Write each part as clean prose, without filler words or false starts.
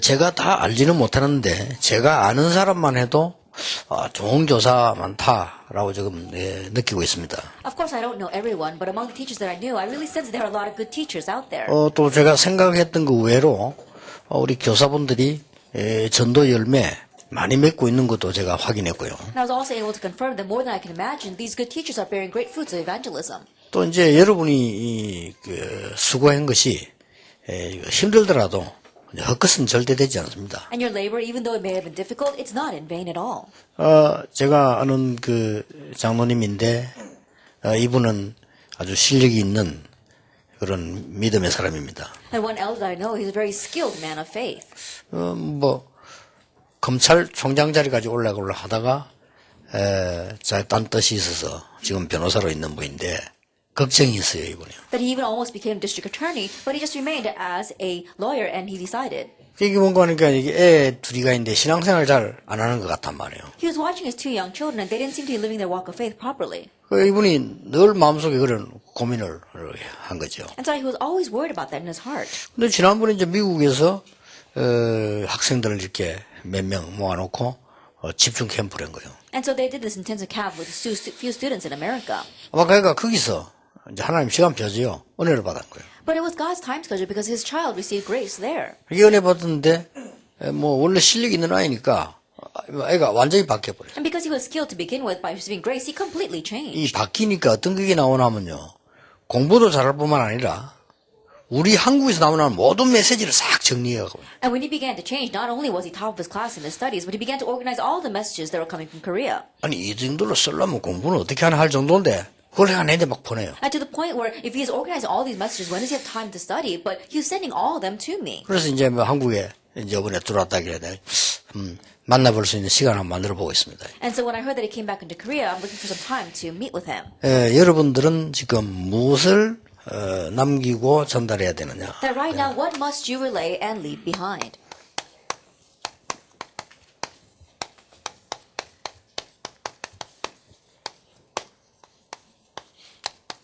제가 다 알지는 못하는데 제가 아는 사람만 해도 좋은 교사 많다라고 지금 느끼고 있습니다. Of course, I don't know everyone, but among the teachers that I knew, I really sense that there are a lot of good teachers out there. 또 제가 생각했던 그 외로 우리 교사분들이 전도 열매 많이 맺고 있는 것도 제가 확인했고요. And I was also able to confirm that more than I can imagine, these good teachers are bearing great fruits of evangelism. 또 이제 여러분이 수고한 것이 힘들더라도 헛것은 절대 되지 않습니다. And your labor, even though it may have been difficult, it's not in vain at all. 제가 아는 그 장로님인데 이분은 아주 실력이 있는 그런 믿음의 사람입니다. And one elder I know, he's a very skilled man of faith. 검찰총장 자리까지 올라가려 하다가 딴 뜻이 있어서 지금 변호사로 있는 분인데 걱정이 있어요, 이분이요. That he even almost became district attorney, but he just remained as a lawyer, and he decided. 이게 뭔가 하니까 이게 애 둘이가 있는데 신앙생활 잘 안 하는 것 같단 말이에요. He was watching his two young children, and they didn't seem to be living their walk of faith properly. 이분이 늘 마음속에 그런 고민을 한 거죠. And so he was always worried about that in his heart. 근데 지난번에 이제 미국에서 학생들을 이렇게 몇 명 모아놓고 집중 캠프를 한 거예요. And so they did this intensive camp with a few students in America. 아마 그러니까 거기서 이제 하나님 시간 펴서요 은혜를 받은 거예요. But it was God's time schedule because his child received grace there. 이게 은혜 받았는데 원래 실력 있는 아이니까 애가 완전히 바뀌어버려요. And because he was skilled to begin with by receiving grace, he completely changed. 이 바뀌니까 어떤 게 나오냐면요 공부도 잘할 뿐만 아니라 우리 한국에서 나오는 모든 메시지를 싹 정리해가고. And when he began to change, not only was he top of his class in his studies, but he began to organize all the messages that were coming from Korea. 아니 이 정도로 쓰려면 공부는 어떻게 하나 할 정도인데 그걸 내가 내내 막 보내요. And to the point where if he is organizing all these messages, when does he have time to study? But he's sending all of them to me. 그래서 이제 한국에 이제 이번에 들어왔다 그래야 돼. 만나볼 수 있는 시간 한번 만들어 보고 있습니다. And so when I heard that he came back into Korea, I'm looking for some time to meet with him. 여러분들은 지금 무엇을 남기고 전달해야 되느냐? That right now, what must you relay and leave behind?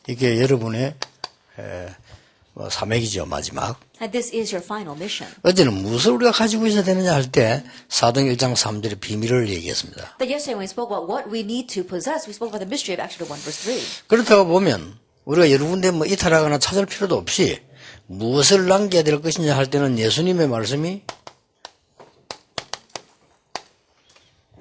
이게 여러분의 사명이죠, 마지막. And this is your final mission. 어제는 무엇을 우리가 가지고 있어야 되느냐 할 때 사도행 1장 3절의 비밀을 얘기했습니다. That yesterday when we spoke about what we need to possess, we spoke about the mystery of Acts 1 verse 3. 그렇다고 보면 우리가 여러 군데 이탈하거나 찾을 필요도 없이 무엇을 남겨야 될 것이냐 할 때는 예수님의 말씀이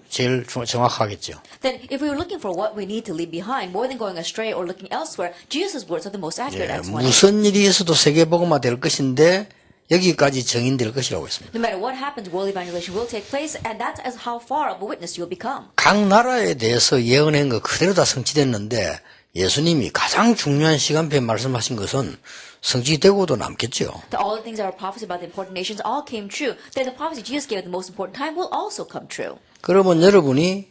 제일 정확하겠죠. Then if we were looking for what we need to leave behind, more than going astray or looking elsewhere, Jesus' words are the most accurate. Acts 1. 무슨 일이 있어도 세계복음화 될 것인데 여기까지 정인될 것이라고 했습니다. No matter what happens, world evangelization will take place, and that's as how far of a witness you will become. 각 나라에 대해서 예언한 거 그대로 다 성취됐는데 예수님이 가장 중요한 시간표에 말씀하신 것은 성취되고도 남겠죠. That all the things that are prophesied about the important nations all came true. Then the prophecy Jesus gave at the most important time will also come true. 그러면 여러분이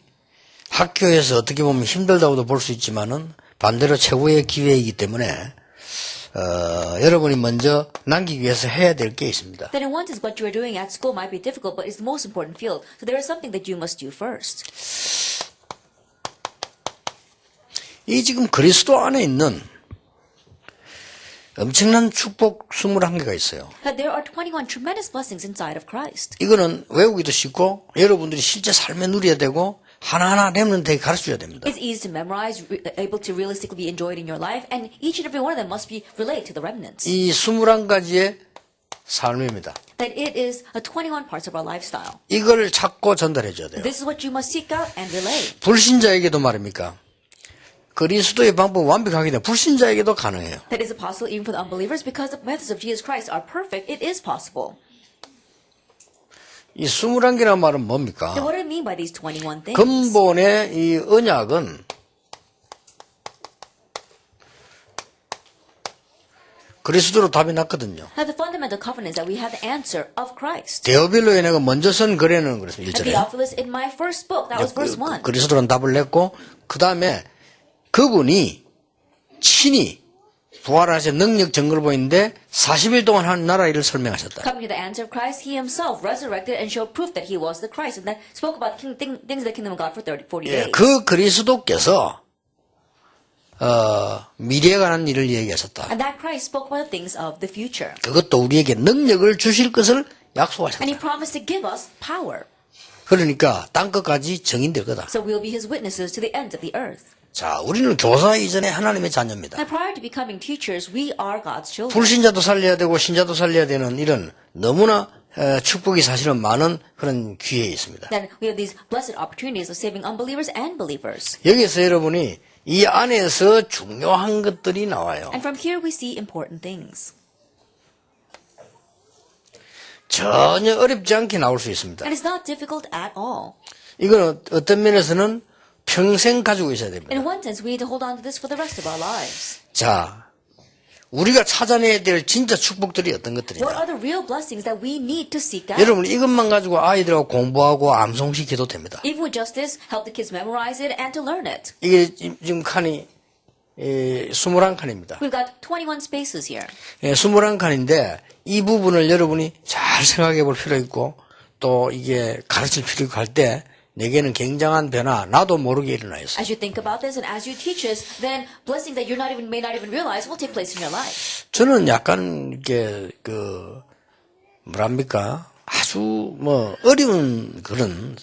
학교에서 어떻게 보면 힘들다고도 볼 수 있지만은 반대로 최고의 기회이기 때문에 여러분이 먼저 남기기 위해서 해야 될 게 있습니다. Then in one sense, what you are doing at school might be difficult, but it's the most important field. So there is something that you must do first. 이 지금 그리스도 안에 있는 엄청난 축복 21개가 있어요. That there are 21 tremendous blessings inside of Christ. 이거는 외우기도 쉽고 여러분들이 실제 삶에 누려야 되고 하나하나 렘넌트에게 가르쳐줘야 됩니다. It's easy to memorize, able to realistically be enjoyed in your life, and each and every one of them must be relayed to the remnants. 이 21가지의 삶입니다. That it is a 21 parts of our lifestyle. 이걸 찾고 전달해줘야 돼요. This is what you must seek out and relay. 불신자에게도 말입니까? 그리스도의 방법 완벽하기 때문에 불신자에게도 가능해요. That is possible even for the unbelievers because the methods of Jesus Christ are perfect. It is possible. 이 21개란 말은 뭡니까? Then what do I mean by these 21 things? 근본의 이 언약은 그리스도로 답이 났거든요. Now the fundamental covenant is that we have the answer of Christ. 데오빌로에 내가 먼저 쓴 글에는 그랬습니다. And 1절에. Theophilus in my first book, that was verse 1. 그리스도라는 답을 냈고 그 다음에 그분이 친히 부활하신 능력 증거를 보이는데 40일 동안 한 나라 일을 설명하셨다. Coming to the answer of Christ, he himself resurrected and showed proof that he was the Christ, and then spoke about things of the kingdom of God for 40 예, days. 그 그리스도께서 미래에 관한 일을 얘기하셨다. And that Christ spoke about the things of the future. 그것도 우리에게 능력을 주실 것을 And 약속하셨다. he promised to give us power. 그러니까 땅끝까지 증인될 거다. So we'll be his witnesses to the ends of the earth. 자, 우리는 교사 이전에 하나님의 자녀입니다. And prior to becoming teachers, we are God's children. 불신자도 살려야 되고 신자도 살려야 되는 이런 너무나 축복이 사실은 많은 그런 기회에 있습니다. Then we have these blessed opportunities of saving unbelievers and believers. 여기서 여러분이 이 안에서 중요한 것들이 나와요. And from here we see important things. 전혀 어렵지 않게 나올 수 있습니다. And it's not difficult at all. 이건 어떤 면에서는 평생 가지고 있어야 됩니다. In one sense, we need to hold on to this for the rest of our lives. 자, 우리가 찾아내야 될 진짜 축복들이 어떤 What 것들이냐. are the real blessings that we need to seek out? 여러분 이것만 가지고 아이들하고 공부하고 암송시켜도 됩니다. Even with just this, help the kids memorize it and to learn it. 이게 지금 칸이 21칸입니다. We've got 21 spaces here. 21칸인데 이 부분을 여러분이 잘 생각해 볼 필요 있고 또 이게 가르칠 필요 있고 할 때 내게는 굉장한 변화 나도 모르게 일어나 있어요. As you think about this and as you teach this, then blessings that you may not even realize will take place in your life. 저는 약간 이게 뭐랍니까 아주 어려운 그런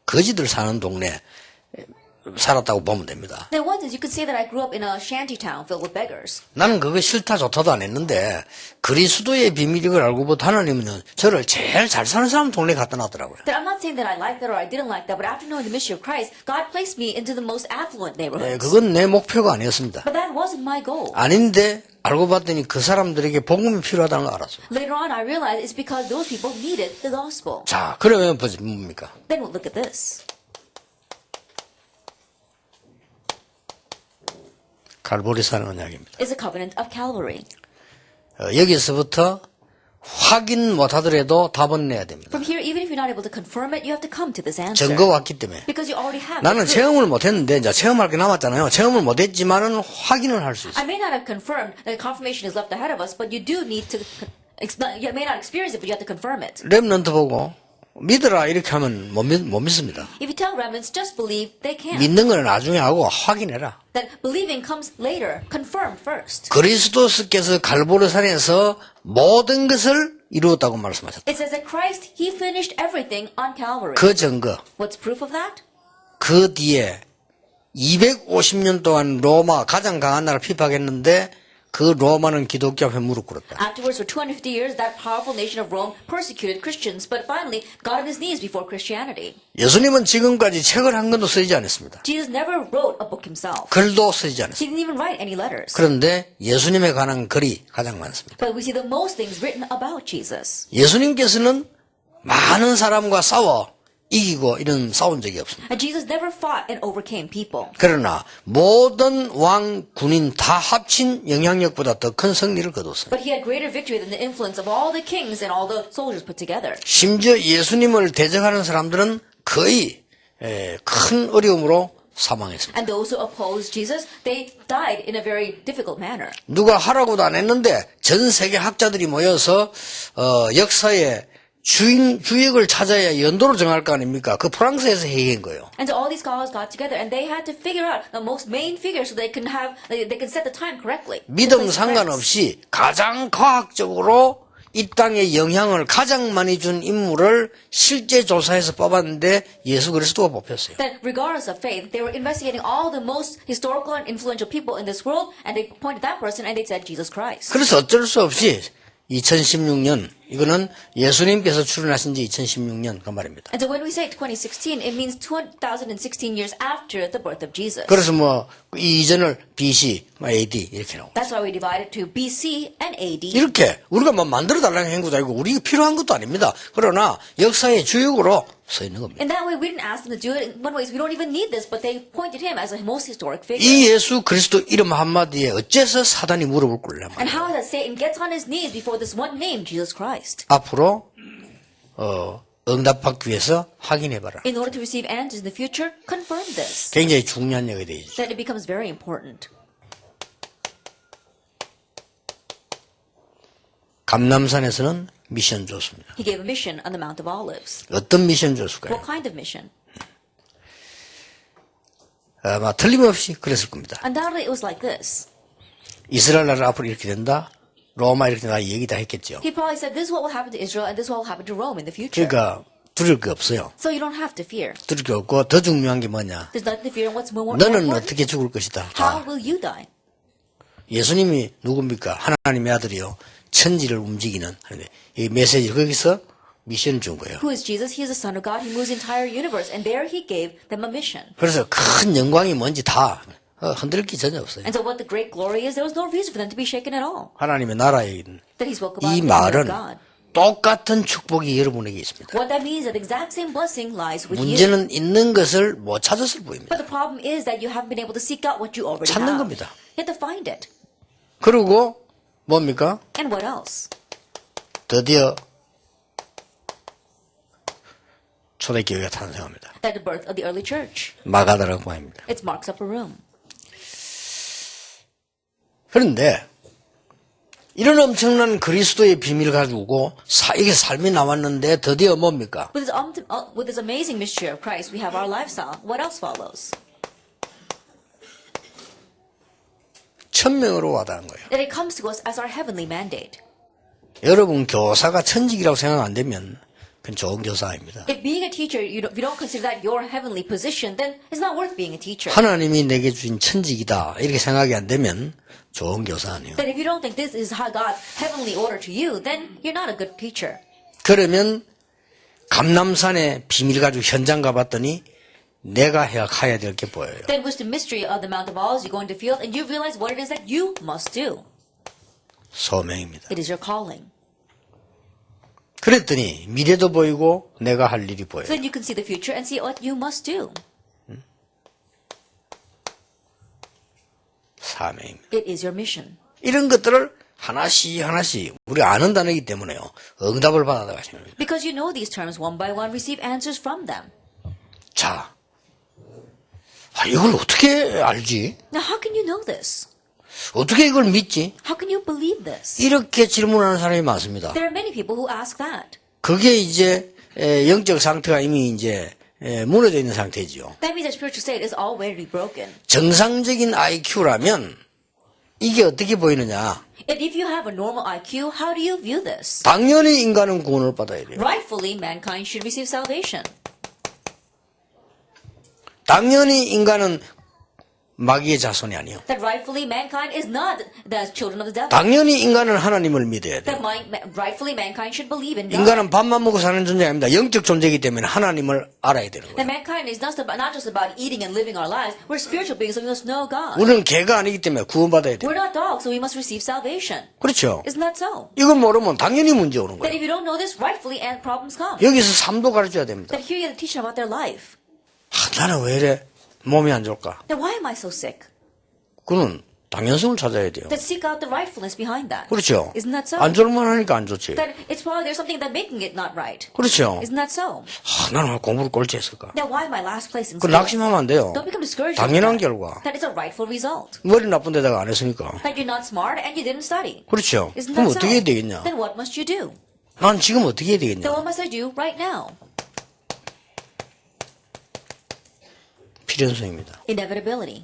거지들 사는 동네 살았다고 보면 됩니다. Then one sense, you could say that I grew up in a shanty town filled with beggars. 나는 그거 싫다 좋다도 안 했는데 그리스도의 비밀을 알고부터 하나님은 저를 제일 잘 사는 사람 동네에 갖다 놨더라고요. That I'm not saying that I like that or I didn't like that, but after knowing the mystery of Christ, God placed me into the most affluent neighborhoods. 그건 내 목표가 아니었습니다. But that wasn't my goal. 아닌데 알고 봤더니 그 사람들에게 복음이 필요하다는 걸 알았어요. Later on, I realized it's because those people needed the gospel. 자, 그러면 뭡니까? Then we'll look at this. 갈보리산 언약입니다. It's a covenant of Calvary. 여기서부터 확인 못하더라도 답은 내야 됩니다. From here, even if you're not able to confirm it, you have to come to this answer. 증거가 왔기 때문에. Because you already have 나는 the proof. 체험을 못했는데 이제 체험할 게 남았잖아요. 체험을 못했지만은 확인을 할 수 있어요. I may not have confirmed that confirmation is left ahead of us, but you do need to. You may not experience it, but you have to confirm it. 렘넌트 보고 믿으라 이렇게 하면 못 믿습니다. If you tell remnants just believe, they can't. 믿는 거는 나중에 하고 확인해라. That believing comes later. Confirm first. 그리스도께서 갈보리산에서 모든 것을 이루었다고 말씀하셨다. It says that Christ, He finished everything on Calvary. 그 증거, What's proof of that? 그 뒤에 250년 동안 로마 가장 강한 나라를 핍박했는데 그 로마는 기독교 앞에 무릎 꿇었다. Afterwards, for 250 years, that powerful nation of Rome persecuted Christians, but finally got on his knees before Christianity. 예수님은 지금까지 책을 한 권도 쓰지 않았습니다. Jesus never wrote a book himself. 글도 쓰지 않았습니다. He didn't even write any letters. 그런데 예수님에 관한 글이 가장 많습니다. But we see the most things written about Jesus. 예수님께서는 많은 사람과 싸워 이기고 이런 싸운 적이 없습니다. And Jesus never fought and overcame people. 그러나 모든 왕, 군인 다 합친 영향력보다 더 큰 승리를 거뒀어요. But he had greater victory than the influence of all the kings and all the soldiers put together. 심지어 예수님을 대적하는 사람들은 거의 큰 어려움으로 사망했습니다. And those who opposed Jesus, they died in a very difficult manner. 누가 하라고도 안 했는데 전 세계 학자들이 모여서 역사에 주역을 찾아야 연도를 정할 거 아닙니까? 그 프랑스에서 회의한 거예요. And so all these scholars got together and they had to figure out the most main figure so they can set the time correctly. 믿음 상관없이 가장 과학적으로 이 땅에 영향을 가장 많이 준 인물을 실제 조사해서 뽑았는데 예수 그리스도가 뽑혔어요. That regardless of faith, they were investigating all the most historical and influential people in this world and they pointed that person and they said Jesus Christ. 그래서 어쩔 수 없이 2016년 이거는 예수님께서 출현하신 지 2016년 그 말입니다. And so when we say 2016, it means 2016 years after the birth of Jesus. 그래서 이 이전을 BC, AD 이렇게 나옵니다. That's why we divide it to BC and AD. 이렇게 우리가 만들어 달라는 행구도 아니고 우리가 필요한 것도 아닙니다. 그러나 역사의 주역으로 서 있는 겁니다. In that way, we didn't ask them to do it. In one way, we don't even need this, but they pointed him as the most historic figure. 이 예수 그리스도 이름 한마디에 어째서 사단이 무릎을 꿇냐 And 말이에요. how is that Satan gets on his knees before this one name, Jesus Christ? 앞으로 응답받기 위해서 확인해봐라. In order to receive answers in the future, confirm this. 굉장히 중요한 얘기가 되죠. Then it becomes very important. 감람산에서는 미션 줬습니다. He gave a mission on the Mount of Olives. 어떤 미션 줬을까요? What kind of mission? 아마 틀림없이 그랬을 겁니다. Undoubtedly, it was like this. 이스라엘 나라 앞으로 이렇게 된다. 로마 이렇게 된다. 얘기 다 했겠죠. He probably said, this is what will happen to Israel and this is what will happen to Rome in the future. 그러니까 두려울 게 없어요. So you don't have to fear. 두려울 게 없고 더 중요한 게 뭐냐. There's nothing to fear and what's more 너는 important. 어떻게 죽을 것이다. How will you die? 예수님이 누굽니까? 하나님의 아들이요. 천지를 움직이는 이 메시지를 거기서 미션을 준 거예요. Who is Jesus? He is the Son of God. He moves the entire universe. And there he gave them a mission. 그래서 큰 영광이 뭔지 다 흔들릴 게 전혀 없어요. And so what the great glory is, there was no reason for them to be shaken at all. 하나님의 나라에 That he spoke about 이 the kingdom 말은 of God. 똑같은 축복이 여러분에게 있습니다. What that means is that the exact same blessing lies with you. 문제는 있는 것을 못 찾았을 뿐입니다. But the problem is that you haven't been able to seek out what you already 찾는 have. 겁니다. You have to find it. 그리고 뭡니까? And what else? 드디어 초대교회가 탄생합니다. That the birth of the early church. 마가다라고 말입니다. It's Mark's upper room. 그런데 이런 엄청난 그리스도의 비밀을 가지고 이게 삶이 나왔는데 드디어 뭡니까? With this amazing mystery of Christ, we have our lifestyle. What else follows? 1000명으로 와닿은 거예요. That it comes to us as our heavenly mandate. 여러분 교사가 천직이라고 생각 안 되면 그건 좋은 교사입니다. If being a teacher, if you don't consider that your heavenly position, then it's not worth being a teacher. 하나님이 내게 주신 천직이다 이렇게 생각이 안 되면 좋은 교사 아니에요. That if you don't think this is how God's heavenly order to you, then you're not a good teacher. 그러면 감람산의 비밀 가지고 현장 가봤더니 내가 가야 될 게 보여요. Then with the mystery of the Mount of Olives, you go into the field and you realize what it is that you must do. 소명입니다. It is your calling. 그랬더니 미래도 보이고 내가 할 일이 보여요. So then you can see the future and see what you must do. 사명입니다. It is your mission. 이런 것들을 하나씩 하나씩 우리가 아는 단어이기 때문에요. 응답을 받아가시는 겁니다. Because you know these terms one by one, receive answers from them. 자, 이걸 어떻게 알지? Now how can you know this? 어떻게 이걸 믿지? How can you believe this? 이렇게 질문하는 사람이 많습니다. There are many people who ask that. 그게 이제 영적 상태가 이미 이제 무너져 있는 상태지요. That means that spiritual state is already broken. 정상적인 IQ라면 이게 어떻게 보이느냐? And if you have a normal IQ, how do you view this? 당연히 인간은 구원을 받아야 돼요. Rightfully, mankind should receive salvation. 당연히 인간은 마귀의 자손이 아니에요. That rightfully, mankind is not the children of the devil. 당연히 인간은 하나님을 믿어야 That 돼요. rightfully, mankind should believe in God. 인간은 밥만 먹고 사는 존재가 아닙니다. 영적 존재이기 때문에 하나님을 알아야 되는 That 거예요. mankind is not just about eating and living our lives. We're spiritual beings, so we must know God. 우리는 개가 아니기 때문에 구원받아야 돼요. We're not dogs, so we must receive salvation. 그렇죠. Isn't that so? 이거 모르면 당연히 문제 오는 That 거예요. if you don't know this, rightfully, and problems come. 여기서 삶도 가르쳐야 됩니다. That here you have to teach them about their life. 나는 왜 이래 몸이 안 좋을까? Then why am I so sick? 그는 당연성을 찾아야 돼요. That seek out the rightfulness behind that. 그렇죠. Isn't that so? 안 좋을만 하니까 안 좋지. That it's probably there's something that making it not right. 그렇죠. Isn't that so? 나는 왜 공부를 꼴찌 했을까? Then why am I last place in 그 school? 낙심하면 안 돼요. Don't become discouraged. 당연한 with that. 결과. That is a rightful result. 머리 나쁜 데다가 안 했으니까. That you're not smart and you didn't study. 그렇죠. Isn't 그럼 that so? 어떻게 해야 되겠냐? Then what must you do? 난 지금 어떻게 해야 Then 되겠냐? what must I do right now? 필연성입니다. Inevitability.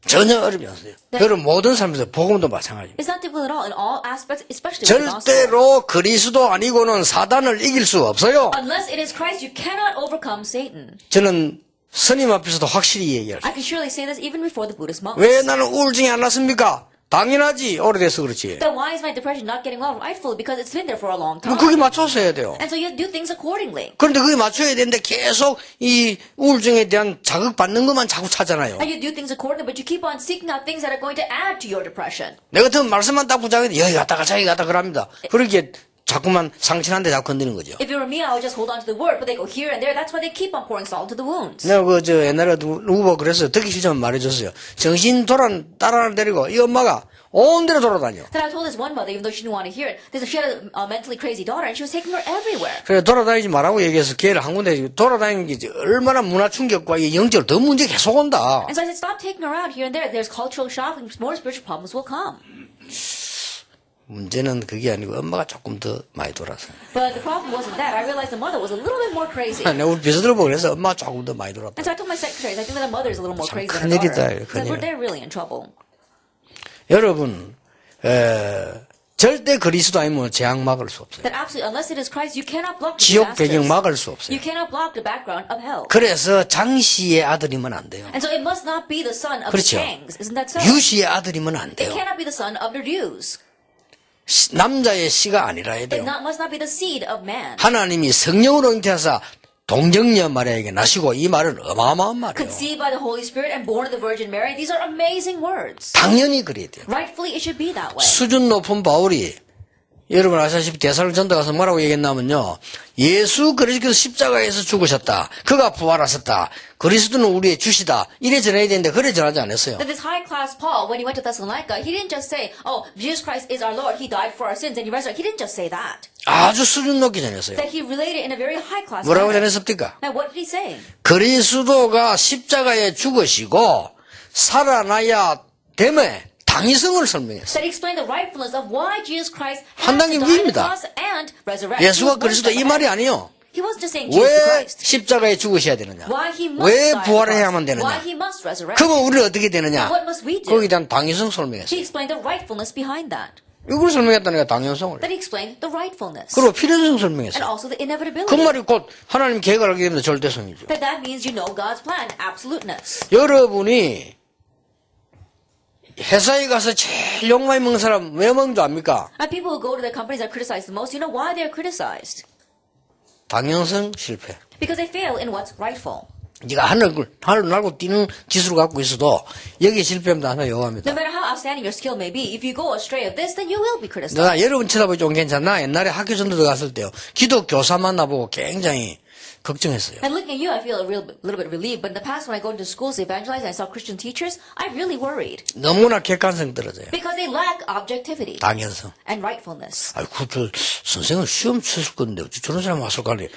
전혀 어렵지 않습니다. 여러분 모든 삶에서 복음도 마찬가지입니다. It's not difficult at all in all aspects, especially with the gospel. 절대로 그리스도 아니고는 사단을 이길 수 없어요. Unless it is Christ, you cannot overcome Satan. 저는 스님 앞에서도 확실히 얘기할 수 I can surely say this even before the Buddhist monks. 왜 나는 우울증이 안 났습니까? 당연하지. 오래돼서 그렇지. Then why is my depression not getting well? Rightfully, because it's been there for a long time. 그게 맞춰서 해야 돼요. And so you do things accordingly. 그런데 그게 맞춰야 되는데 계속 이 우울증에 대한 자극받는 것만 자꾸 찾잖아요. And you do things accordingly, but you keep on seeking out things that are going to add to your depression. 내 같으면 말씀만 딱 붙잡는데 여기 갔다가 저기 갔다 그럽니다. 그렇게 자꾸만 상처난데 자꾸 건드는 거죠. If it were me, I would just hold on to the word, but they go here and there. That's why they keep on pouring salt to the wounds. 내가 옛날에 누구 보고 그랬어요. 듣기 싫지만 말해줬어요. 정신 따라를 데리고 이 엄마가 온 데로 돌아다녀. Then I told this one mother, even though she didn't want to hear it, she had a mentally crazy daughter, and she was taking her everywhere. 그래 돌아다니지 말라고 얘기해서 걔를 한 군데 돌아다니는 게 얼마나 문화 충격과 이 영적으로 더 문제 계속 온다. And so I said, stop taking her out here and there. There's cultural shock, and more spiritual problems will come. 문제는 그게 아니고 엄마가 조금 더 많이 돌아서. But the problem wasn't that. I realized the mother was a little bit more crazy. 내가 우리 비서들 보고 그래서 엄마가 조금 더 많이 돌았다. And so I told my secretaries, I think that the mother is a little more 참 crazy than her daughter. 큰일이다, Because 큰일. they're really in trouble. 여러분, 절대 그리스도 아니면 재앙 막을 수 없어요. That absolutely, unless it is Christ, you cannot block the 지옥 배경 disasters. 막을 수 없어요. You cannot block the background of hell. 그래서 장씨의 아들이면 안 돼요. And so it must not be the son of 그렇죠. the Kangs. Isn't that so? 유씨의 아들이면 안 It 돼요. cannot be the son of the Jews. 남자의 씨가 아니라 해야 It 돼요. must not be the seed of man. 하나님이 성령으로 잉태하사 동정녀 마리아에게 나시고 이 말은 어마어마한 말이에요. Conceived by the Holy Spirit and born of the Virgin Mary. These are amazing words. 당연히 그래야 돼요. Rightfully, it should be that way. 수준 높은 바울이 여러분 아시다시피 데살로니가 가서 뭐라고 얘기했냐면요. 예수 그리스도께서 십자가에서 죽으셨다. 그가 부활하셨다. 그리스도는 우리의 주시다. 이래 전해야 되는데 그래 전하지 않았어요. That this high class Paul, when he went to Thessalonica, he didn't just say, oh, Jesus Christ is our Lord. He died for our sins and he resurrected. He didn't just say that. 아주 수준 높게 전했어요. That he related in a very high class 뭐라고 manner. 전했습니까? Now, what did he say? 그리스도가 십자가에 죽으시고 살아나야 됨에 당위성을 설명했어요. That he explained the rightfulness of why Jesus Christ 한 had 단계 to die on the 위입니다. cross and resurrect. 예수가 He was one 그리스도 step 이 말이 ahead. 아니에요. He wasn't just saying Jesus 왜 Christ. 십자가에 죽으셔야 되느냐? Why he must 왜 die on the 부활해야만 cross. Why 되느냐? he must resurrect. 그러면 우리는 어떻게 되느냐? What must we do? 거기에 대한 당위성 설명했어요. He explained the rightfulness behind that. 이걸 설명했다니까 당연성을. That he explained the rightfulness. 그리고 필요성 And 설명했어요. also the 그 inevitability. 말이 곧 하나님 계획을 알게 되면 절대성이죠. That means you know God's plan, absoluteness. 여러분이 회사에 가서 제일 욕 많이 먹는 사람 왜 먹는 줄 압니까? And people who go to the companies that are criticized the most, you know why they're criticized? 당연성 실패. Because they fail in what's rightful. 네가 하늘 날고 뛰는 기술을 갖고 있어도 여기 실패하면 하나 욕합니다. No matter how outstanding your skill may be, if you go astray of this, then you will be criticized. 나 여러분 쳐다보기 좀 괜찮나? 옛날에 학교 전도 갔을 때요. 기독 교사 만나보고 굉장히 걱정했어요. And looking at you, I feel a little bit relieved. But in the past, when I go into schools to evangelize and I saw Christian teachers, I really worried. 너무나 객관성 떨어져요. Because they lack objectivity 당연성. and rightfulness. 아이, 저 선생은 시험 쳤을 건데 어찌 저런 사람 왔을 거 아니에요.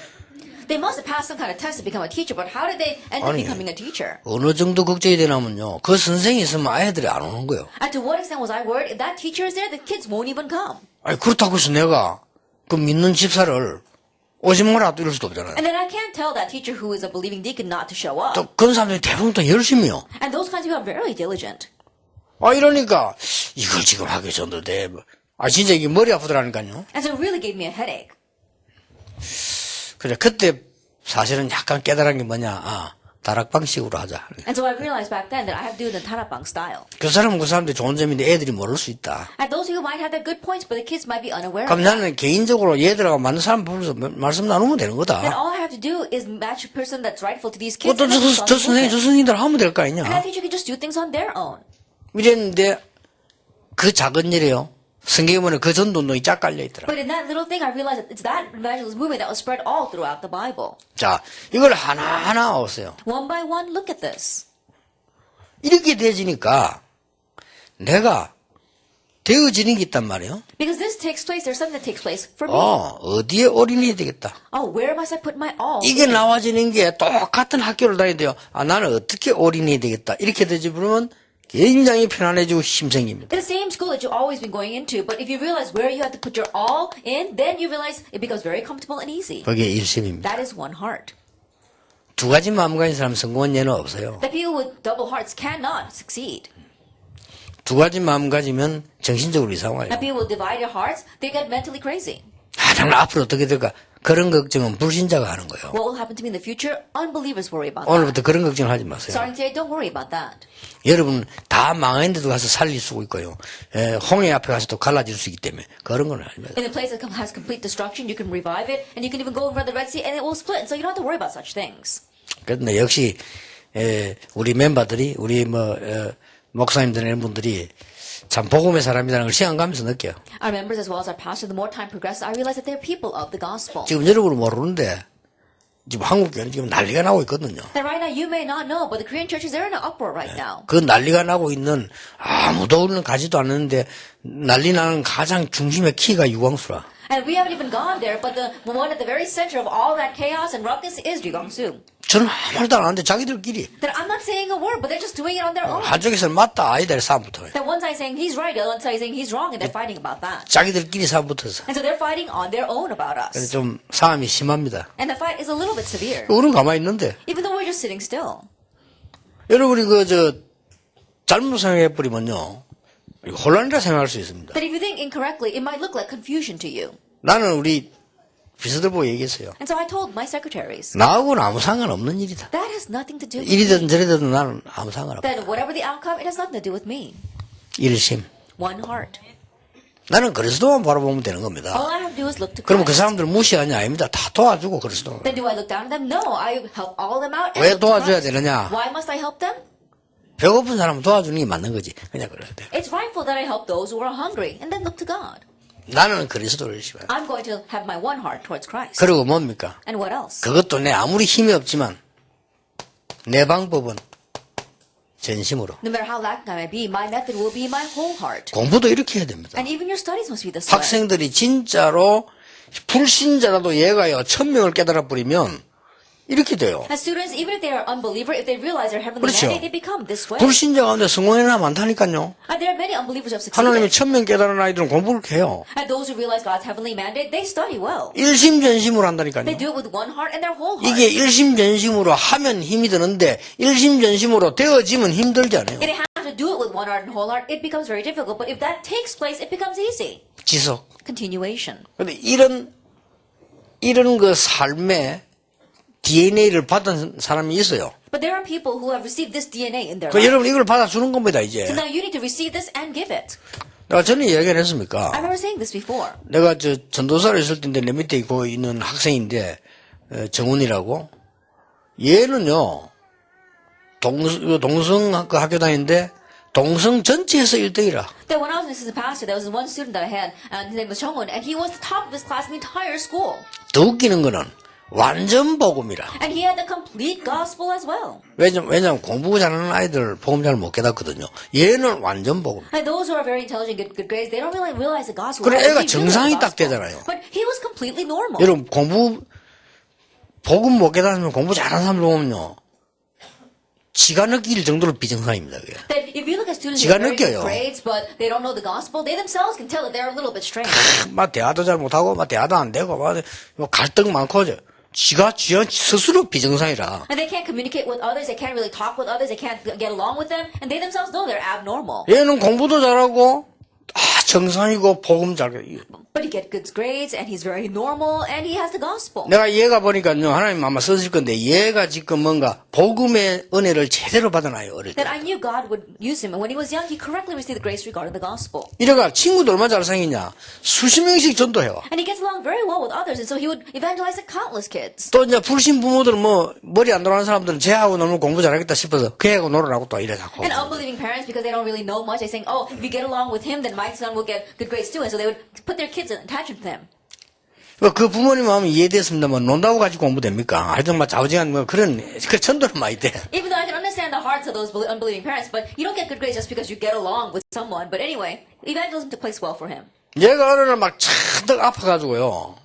They must have passed some kind of test to become a teacher, but how did they end up 아니, becoming a teacher? 어느 정도 걱정이 되냐면요. 그 선생이 있으면 아이들이 안 오는 거예요. And to what extent was I worried? If that teacher is there, the kids won't even come. 아니, 그렇다고 해서 내가 그 믿는 집사를 오지 마라 또 이럴 수도 없잖아요. And then I can't tell that teacher who is a believing deacon not to show up. 또 그런 사람들이 대부분 또 열심히요. And those kinds of people are very diligent. 아, 이러니까 이걸 지금 하기 전도 돼. 아, 진짜 이게 머리 아프더라니까요. And so it really gave me a headache. 그래, 그때 사실은 약간 깨달은 게 뭐냐. 아, 다락방식으로 하자. And so I realized back then that I have to do it in the Tarapang style. 그 사람들이 좋은 점인데 애들이 모를 수 있다. And those people might have their good points, but the kids might be unaware 그럼 of that. 나는 개인적으로 얘들하고 맞는 사람 불러서 말씀 나누면 되는 Then 거다. all I have to do is match a person that's rightful to these kids. 또 And then just 저 선생님, 저 선생님들 하면 될 거 And that 아니냐. teacher can just do things on their own. 이랬는데 그 작은 일이에요. 성경에 보면 그 전도운동이 쫙 깔려 있더라. But in that little thing, I realized that it's that evangelist movement that was spread all throughout the Bible. 자, 이걸 하나하나 오세요. One by one, look at this. 이렇게 되지니까 내가 되어지는 게 있단 말이에요. Because this takes place, there's something that takes place for me. 어디에 올인이 되겠다. Oh, where must I put my all? 이게 나와지는 게 똑같은 학교를 다녀야 돼요. 아, 나는 어떻게 올인이 되겠다. 이렇게 되지 부르면 굉장히 편안해지고 힘 생깁니다. It's the same school that you've always been going into, but if you realize where you have to put your all in, then you realize it becomes very comfortable and easy. 그게 일심입니다. That is one heart. 두 가지 마음 가진 사람 성공한 예는 없어요. The people with double hearts cannot succeed. 두 가지 마음 가지면 정신적으로 이상해요. And people with divided hearts, they get mentally crazy. 아, 나는 앞으로 어떻게 될까? 그런 걱정은 불신자가 하는 거예요. What will happen to me in the future? Unbelievers worry about that. 오늘부터 그런 걱정을 하지 마세요. Starting today, don't worry about that. 여러분 다 망했는데도 가서 살릴 수 있고요. 홍해 앞에 가서 또 갈라질 수 있기 때문에 그런 건 아닙니다. In a place that has complete destruction, you can revive it, and you can even go over the Red Sea, and it will split. So you don't have to worry about such things. 그런데 역시 우리 멤버들이 우리 목사님들 이런 분들이 참 복음의 사람이라는 걸 시간 가면서 느껴요. Our members as well as our pastor, the more time progresses, I realize that they're people of the gospel. 지금 여러분은 모르는데 지금 한국 교회는 지금 난리가 나고 있거든요. That right now you may not know, but the Korean churches, they're in an uproar right now. 그 난리가 나고 있는 아무도 가지도 않는데 난리 나는 가장 중심의 키가 유광수라. And we haven't even gone there, but the one at the very center of all that chaos and ruckus is Lee Kwang-soo. 저는 아무 말도 안 하는데 자기들끼리 That I'm not saying a word, but they're just doing it on their own. 한쪽에서는 맞다 아니다 싸움부터 That one side saying he's right, the other side saying he's wrong, and they're fighting about that. 자기들끼리 싸움부터서 And so they're fighting on their own about 그래서 us. 좀 싸움이 심합니다. And the fight is a little bit severe, 우리는 가만히 있는데 even though we're just sitting still. 여러분이 잘못 생각해 버리면요 혼란이라 생각할 수 있습니다. That if you think incorrectly, it might look like confusion to you. 나는 우리 비서들 보고 얘기했어요. And so I told my secretaries, 나하고는 아무 상관없는 일이다. that has nothing to do with 이리든 저리든 나는 아무 상관없다. that whatever the outcome, it has nothing to do with me. 일심. One heart. 나는 그리스도만 바라보면 되는 겁니다. All I have to do is look to 그러면 그 Christ. 사람들 무시하냐? 아닙니다. 다 도와주고 그리스도. Then do I look down at them? No, I help all of them out. And 왜 look to 도와줘야 Christ. 되느냐? Why must I help them? 배고픈 사람 도와주는 게 맞는 거지. 그냥 그래야 돼. It's rightful that I help those who are hungry, and then look to God. 나는 그리스도를 싫어요. I'm going to have my one heart towards Christ. 그리고 뭡니까? And what else? 그것도 내 아무리 힘이 없지만 내 방법은 전심으로. No matter how lacking I may be, my method will be my whole heart. 공부도 이렇게 해야 됩니다. And even your studies must be the same. 학생들이 진짜로 불신자라도 얘가요 1000명을 깨달아 버리면 이렇게 돼요. As students, even if they are unbeliever, if they realize their heavenly 그렇죠. mandate, they become this way. 불신자 가운데 성공해나 많다니까요. And there are many unbelievers who have 하나님이 succeeded. 1000명 깨달은 아이들은 공부를 해요. And those who realize God's heavenly mandate, they study well. 일심전심으로 They 한다니까요. do it with one heart and their whole heart. 이게 일심전심으로 하면 힘이 드는데 일심전심으로 되어지면 힘들지 않아요. If they have to do it with one heart and whole heart, it becomes very difficult. But if that takes place, it becomes easy. 지속. Continuation. 근데 이런 그 삶의 DNA를 받은 사람이 있어요. But there are people who have received this DNA in their 그 life. 여러분 이걸 받아주는 겁니다 이제. So now you need to receive this and give it. 내가 전에 이야기를 했습니까? I remember saying this before. 내가 전도사로 있을 때인데 내 밑에 있는 학생인데 정훈이라고 얘는요 동성 그 학교 다니는데 동성 전체에서 1등이라. That when I was an assistant pastor, there was one student that I had, and his name was Chongun, and he was the top of his class in the entire school. 더 웃기는 거는 완전 복음이라. And he had the complete gospel as well. 왜냐면 공부 잘하는 아이들 복음 잘 못 깨닫거든요. 얘는 완전 복음. And those who are very intelligent, good grades, they don't really realize the gospel. 그래, They 애가 really know the 정상이 딱 gospel. 되잖아요. But he was completely normal. 여러분 복음 못 깨닫으면 공부 잘하는 사람들 보면요. 지가 느낄 정도로 비정상입니다. 그게. That if you look at students who 지가 have very good 느껴요. grades, but they don't know the gospel, they themselves can tell that they're a little bit strange. 막 대화도 잘 못하고 막 대화도 안 되고 막 갈등 많고 지가 스스로 비정상이라. And they can't communicate with others, they can't really talk with others, they can't get along with them, and they themselves know they're abnormal. 얘는 공부도 잘하고 정상이고 복음 잘. But he gets good grades, and he's very normal, and he has the gospel. 내가 얘가 보니까요 하나님 아마 쓰실 건데 얘가 지금 뭔가 복음의 은혜를 제대로 받아놔요 어릴 때. That I knew God would use him, and when he was young, he correctly received the grace regarding the gospel. 이래가 친구도 얼마나 잘생기냐 수십 명씩 전도해와. And he gets along very well with others, and so he would evangelize to countless kids. 또 이제 불신 부모들은 뭐 머리 안 돌아가는 사람들은 쟤하고 너무 공부 잘하겠다 싶어서 걔하고 놀으라고 또 이래 자꾸. And unbelieving parents, because they don't really know much, they saying, "Oh, if you get along with him, then my son will get good grades too." And so they would put their kids and attach them to them. 그 부모님 마음이 이해됐습니다만 논다고 가지고 공부됩니까? 하여튼 막 좌우지간 뭐 그런 그 전도는 많이 돼. Even though I can understand the hearts of those unbelieving parents, but you don't get good grades just because you get along with someone. But anyway, evangelism took place well for him. 얘가 어느 날 막 잔뜩 아파가지고요.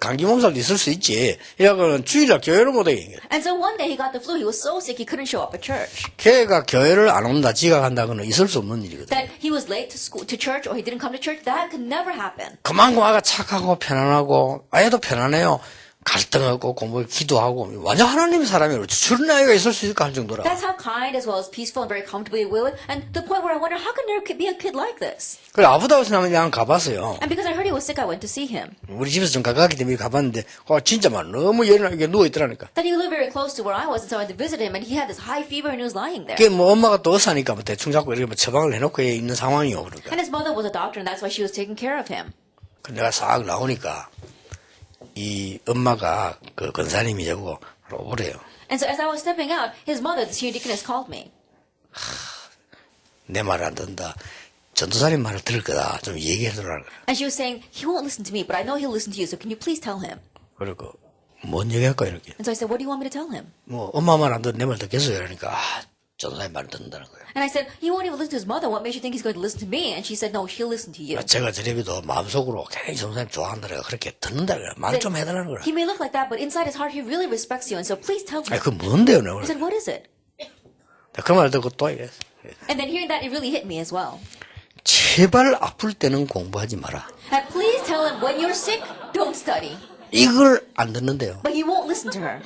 감기 몸살도 있을 수 있지. 이래가지고 주일날 교회를 못 오게. And so one day he got the flu. He was so sick he couldn't show up at church. 걔가 교회를 안 온다, 지각한다고는 있을 수 없는 일이거든. That he was late to school, to church, or he didn't come to church. That could never happen. 그만큼 아가 착하고 편안하고 아예도 편안해요. 갈등하고 공부 기도하고 완전 하나님의 사람이에요. 저런 아이가 있을 수 있을까 할 정도라. That's how kind as well as peaceful and very comfortably with. And the point where I wonder, how can there be a kid like this? 그래 아프다고 생각하면 그냥 가봤어요. And because I heard he was sick, I went to see him. 우리 집에서 좀 가깝기 때문에 가봤는데 진짜 막 너무 예민하게 누워있더라니까. That he lived very close to where I was, and so I went to visit him, and he had this high fever, and he was lying there. 그게 뭐 엄마가 또 의사니까 뭐 대충 자꾸 이렇게 뭐 처방을 해놓고 있는 상황이요. 그러니까. And his mother was a doctor, and that's why she was taking care of him. 내가 싹 나오니까 이 엄마가 그 권사님이 저거 오래요. And so as I was stepping out, his mother, the senior deaconess, called me. 내 말 안 듣는다. 전도사님 말을 들을 거다. 좀 얘기해 주라. And she was saying, he won't listen to me, but I know he'll listen to you, so can you please tell him? 그리고 뭔 얘기할까 이렇게. And so I said, what do you want me to tell him? 뭐 엄마 말 안 듣는 내 말 듣겠어요. 그러니까 전도사님 말 듣는다는 거예요. And I said, he won't even listen to his mother. What makes you think he's going to listen to me? And she said, no, she'll listen to you. 제가 저래도 마음속으로 굉장히 전도사님 좋아한다라 그렇게 듣는다 그래. 말 좀 해달라는 거라. He may look like that, but inside his heart, he really respects you. And so please tell him. 아니 그 뭔데요, 내가. I said, what is it? 그 말 듣고 또 이랬어. And then hearing that, it really hit me as well. 제발 아플 때는 공부하지 마라. And please tell him, when you're sick, don't study. 이걸 안 듣는데요. But he won't listen to her.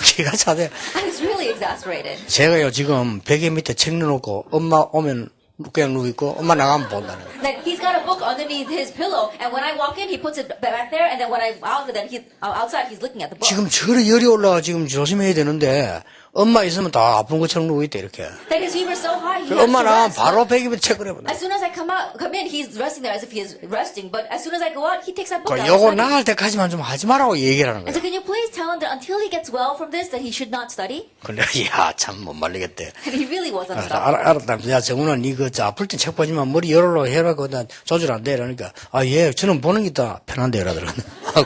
기가 차대. I was really exasperated. 제가요 지금 베개 밑에 책 넣어놓고 엄마 오면 그냥 누워 있고 엄마 나가면 본다는 거예요. That he's got a book underneath his pillow, and when I walk in, he puts it back there, and then when I'm out, then outside, he's looking at the book. 지금 저래 열이 올라가 지금 조심해야 되는데 엄마 있으면 다 아픈 것처럼 누워 있대 이렇게. That his fever's so high, he has 엄마 to 나가면 rest. 바로 베개 밑에 책 꺼내본다. As soon as I come in, he's resting there as if he is resting. But as soon as I go out, he takes that book out. 요거 and studies. 나갈 때까지만 좀 하지 말라고 얘기를 하는 And 거예요. so can you please tell him that until he gets well from this, that he should not study? 근데 참 못 말리겠대. And he really was unstoppable. 알았다. 야 정훈아 니 아플 때 책 보지만 머리 열어로 해라고 난 조절 안 돼. 이러니까 예 저는 보는 게 더 편한데 이러더라.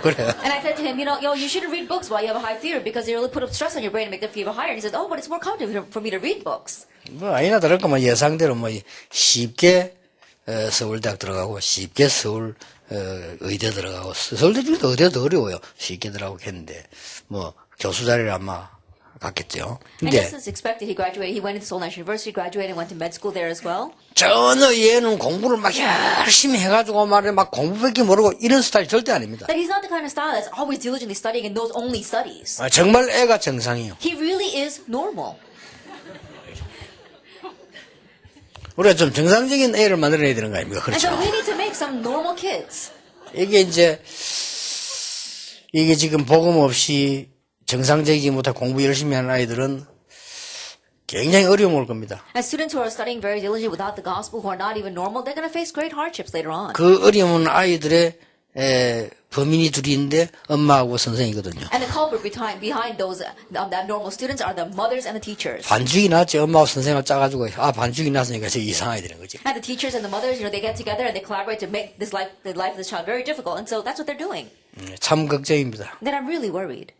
그래. And I said to him, you shouldn't read books while you have a high fever because it will put up stress on your brain and make the fever higher. And he says, oh, but it's more comfortable for me to read books. 뭐 아니나 다를까 뭐 예상대로 뭐 쉽게 서울대학 들어가고 쉽게 서울 의대 들어가고 서울대 중에도 의대도 어려워요. 쉽게 들어가고 했는데 뭐 교수 자리를 아마 갔겠죠. And 근데 just as expected, he graduated. He went into Seoul National University, graduated, and went to med school there as well. 전혀 얘는 공부를 막 열심히 해가지고 말해 막 공부밖에 모르고 이런 스타일 절대 아닙니다. That he's not the kind of style that's always diligently studying and knows only studies. 정말 애가 정상이에요. He really is normal. 우리가 좀 정상적인 애를 만들어야 되는 거 아닙니까? And so 그렇죠? we need to make some normal kids. 이게 지금 복음 없이 정상적이지 못해 공부 열심히 하는 아이들은 굉장히 어려움 올 겁니다. As students who are studying very diligently without the gospel, who are not even normal, they're going to face great hardships later on. 그 어려움은 아이들의 범인이 둘이 있는데 엄마하고 선생이거든요. And the culprit behind those abnormal students are the mothers and the teachers. 반죽이 났지. 엄마하고 선생하고 짜가지고 반죽이 났으니까 저 이상하게 되는 거지. And the teachers and the mothers, they get together and they collaborate to make the life of this child very difficult. And so that's what they're doing. 참 걱정입니다. Then I'm really worried.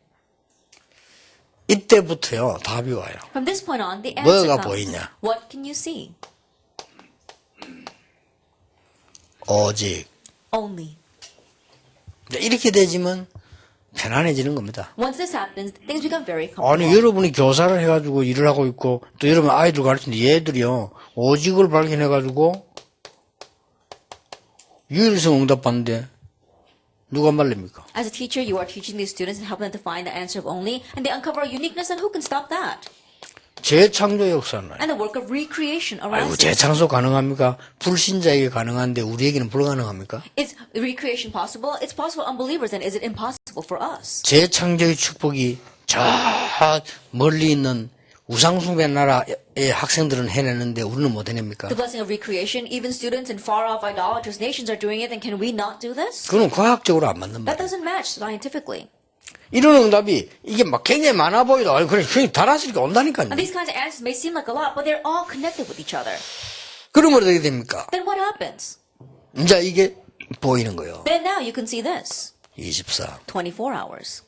이때부터요 답이 와요. From this point on, the answer 뭐가 comes. 보이냐? What can you see? 오직 Only. 이렇게 되지면 편안해지는 겁니다. Once this happens, things become very 아니 comfortable. 여러분이 교사를 해가지고 일을 하고 있고 또 여러분 아이들 가르치는데 얘들이요 오직을 발견해가지고 유일성 응답하는데 누가 말립니까? As a teacher, you are teaching these students and helping them to find the answer of only, and they uncover a uniqueness, and who can stop that? 재창조 역사는 And the work of recreation 아이고 around it. 재창조 가능합니까? 불신자에게 가능한데 우리에게는 불가능합니까? Is recreation possible? It's possible for unbelievers, and is it impossible for us? 재창조의 축복이 저 멀리 있는 우상숭배 나라의 학생들은 해내는데 우리는 못 해냅니까? The blessing of recreation, even students in far-off idolatrous nations are doing it, then can we not do this? 그건 과학적으로 안 맞는 That 말이에요. doesn't match scientifically. 이런 응답이 이게 막 굉장히 많아 보이도 아니 그래 굉장히 달아서 온다니까요. And these kinds of answers may seem like a lot, but they're all connected with each other. 그러면 어떻게 됩니까? Then what happens? 이제 이게 보이는 거예요. Then now you can see this. 24. 24 hours.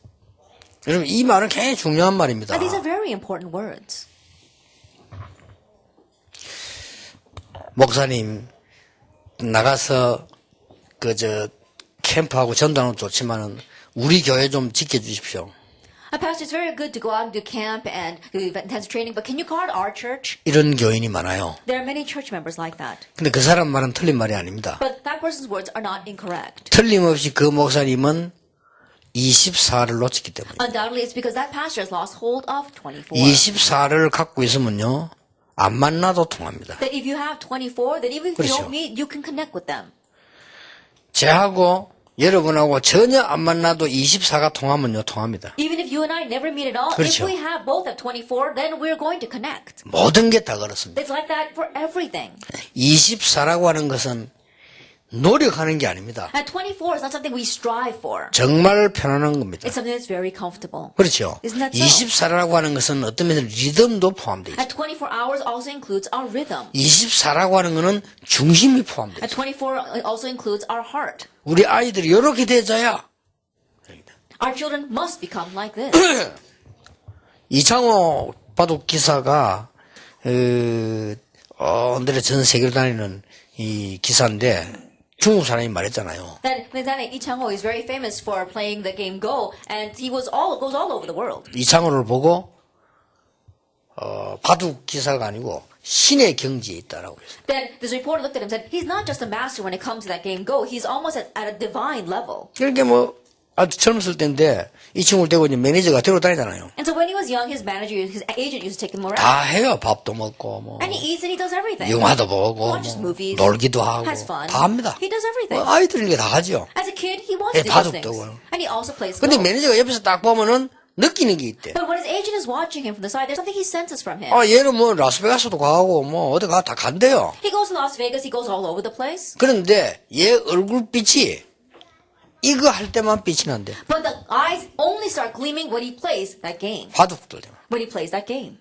여러분 이 말은 굉장히 중요한 말입니다. And these are very important words. 목사님 나가서 캠프하고 전도하는 것도 좋지만은 우리 교회 좀 지켜주십시오. Pastor, it's very good to go out and do camp and do intensive training, but can you guard our church? 이런 교인이 많아요. There are many church members like that. 근데 그 사람 말은 틀린 말이 아닙니다. But that person's words are not incorrect. 틀림없이 그 목사님은 24를 놓쳤기 때문에. Undoubtedly, it's because that pastor has lost hold of 24. 24를 갖고 있으면요. 안 만나도 통합니다. That if you have 24, then even if you 그렇죠. don't meet, you can connect with them. 저하고 여러분하고 전혀 안 만나도 24가 통하면요. 통합니다. Even if you and I never meet at all, 그렇죠. if we have both at 24, then we're going to connect. 모든 게 다 그렇습니다. It's like that for everything. 24라고 하는 것은 노력하는 게 아닙니다. At 24 is not something we strive for. 정말 편안한 겁니다. It's something that's very comfortable. 그렇죠. Isn't that so? 24라고 하는 것은 어떤 면에서 리듬도 포함되어 있죠. At 24 hours also includes our rhythm. 24라고 하는 것은 중심이 포함되어 At 있죠. 24 also includes our heart. 우리 아이들이 이렇게 되자야 Our children must become like this. 이창호 바둑 기사가 오늘의 전 세계로 다니는 이 기사인데 중국 사람이 말했잖아요. That Lee Chang-ho is very famous for playing the game Go, and he goes all over the world. 이창호를 보고 바둑 기사가 아니고 신의 경지에 있다라고 했어요. Then this reporter looked at him and said, he's not just a master when it comes to that game Go, he's almost at a divine level. 이렇게 뭐 아주 젊었을 때인데 이 친구를 데리고 이제 매니저가 데리고 다니잖아요. And so when he was young, his manager, his agent used to take him around. 다 해요. 밥도 먹고 뭐 And he eats and he does everything. 영화도 보고 Watches 뭐 movies, 놀기도 하고 has fun. 다 합니다. He does everything. 뭐 아이들은 이게 다 하죠. As a kid, he wants 예, to do those 바둑도 things. 하고. And he also plays 근데 Go. 매니저가 옆에서 딱 보면은 느끼는 게 있대. But when his agent is watching him from the side, there's something he senses from him. 얘는 뭐 라스베가스도 가고 뭐 어디 가 다 간대요. He goes to Las Vegas, he goes all over the place. 그런데 얘 얼굴빛이 이거 할 때만 빛이 난대. But the eyes only start gleaming when he plays that game. 바둑 들 때만. When he plays that game.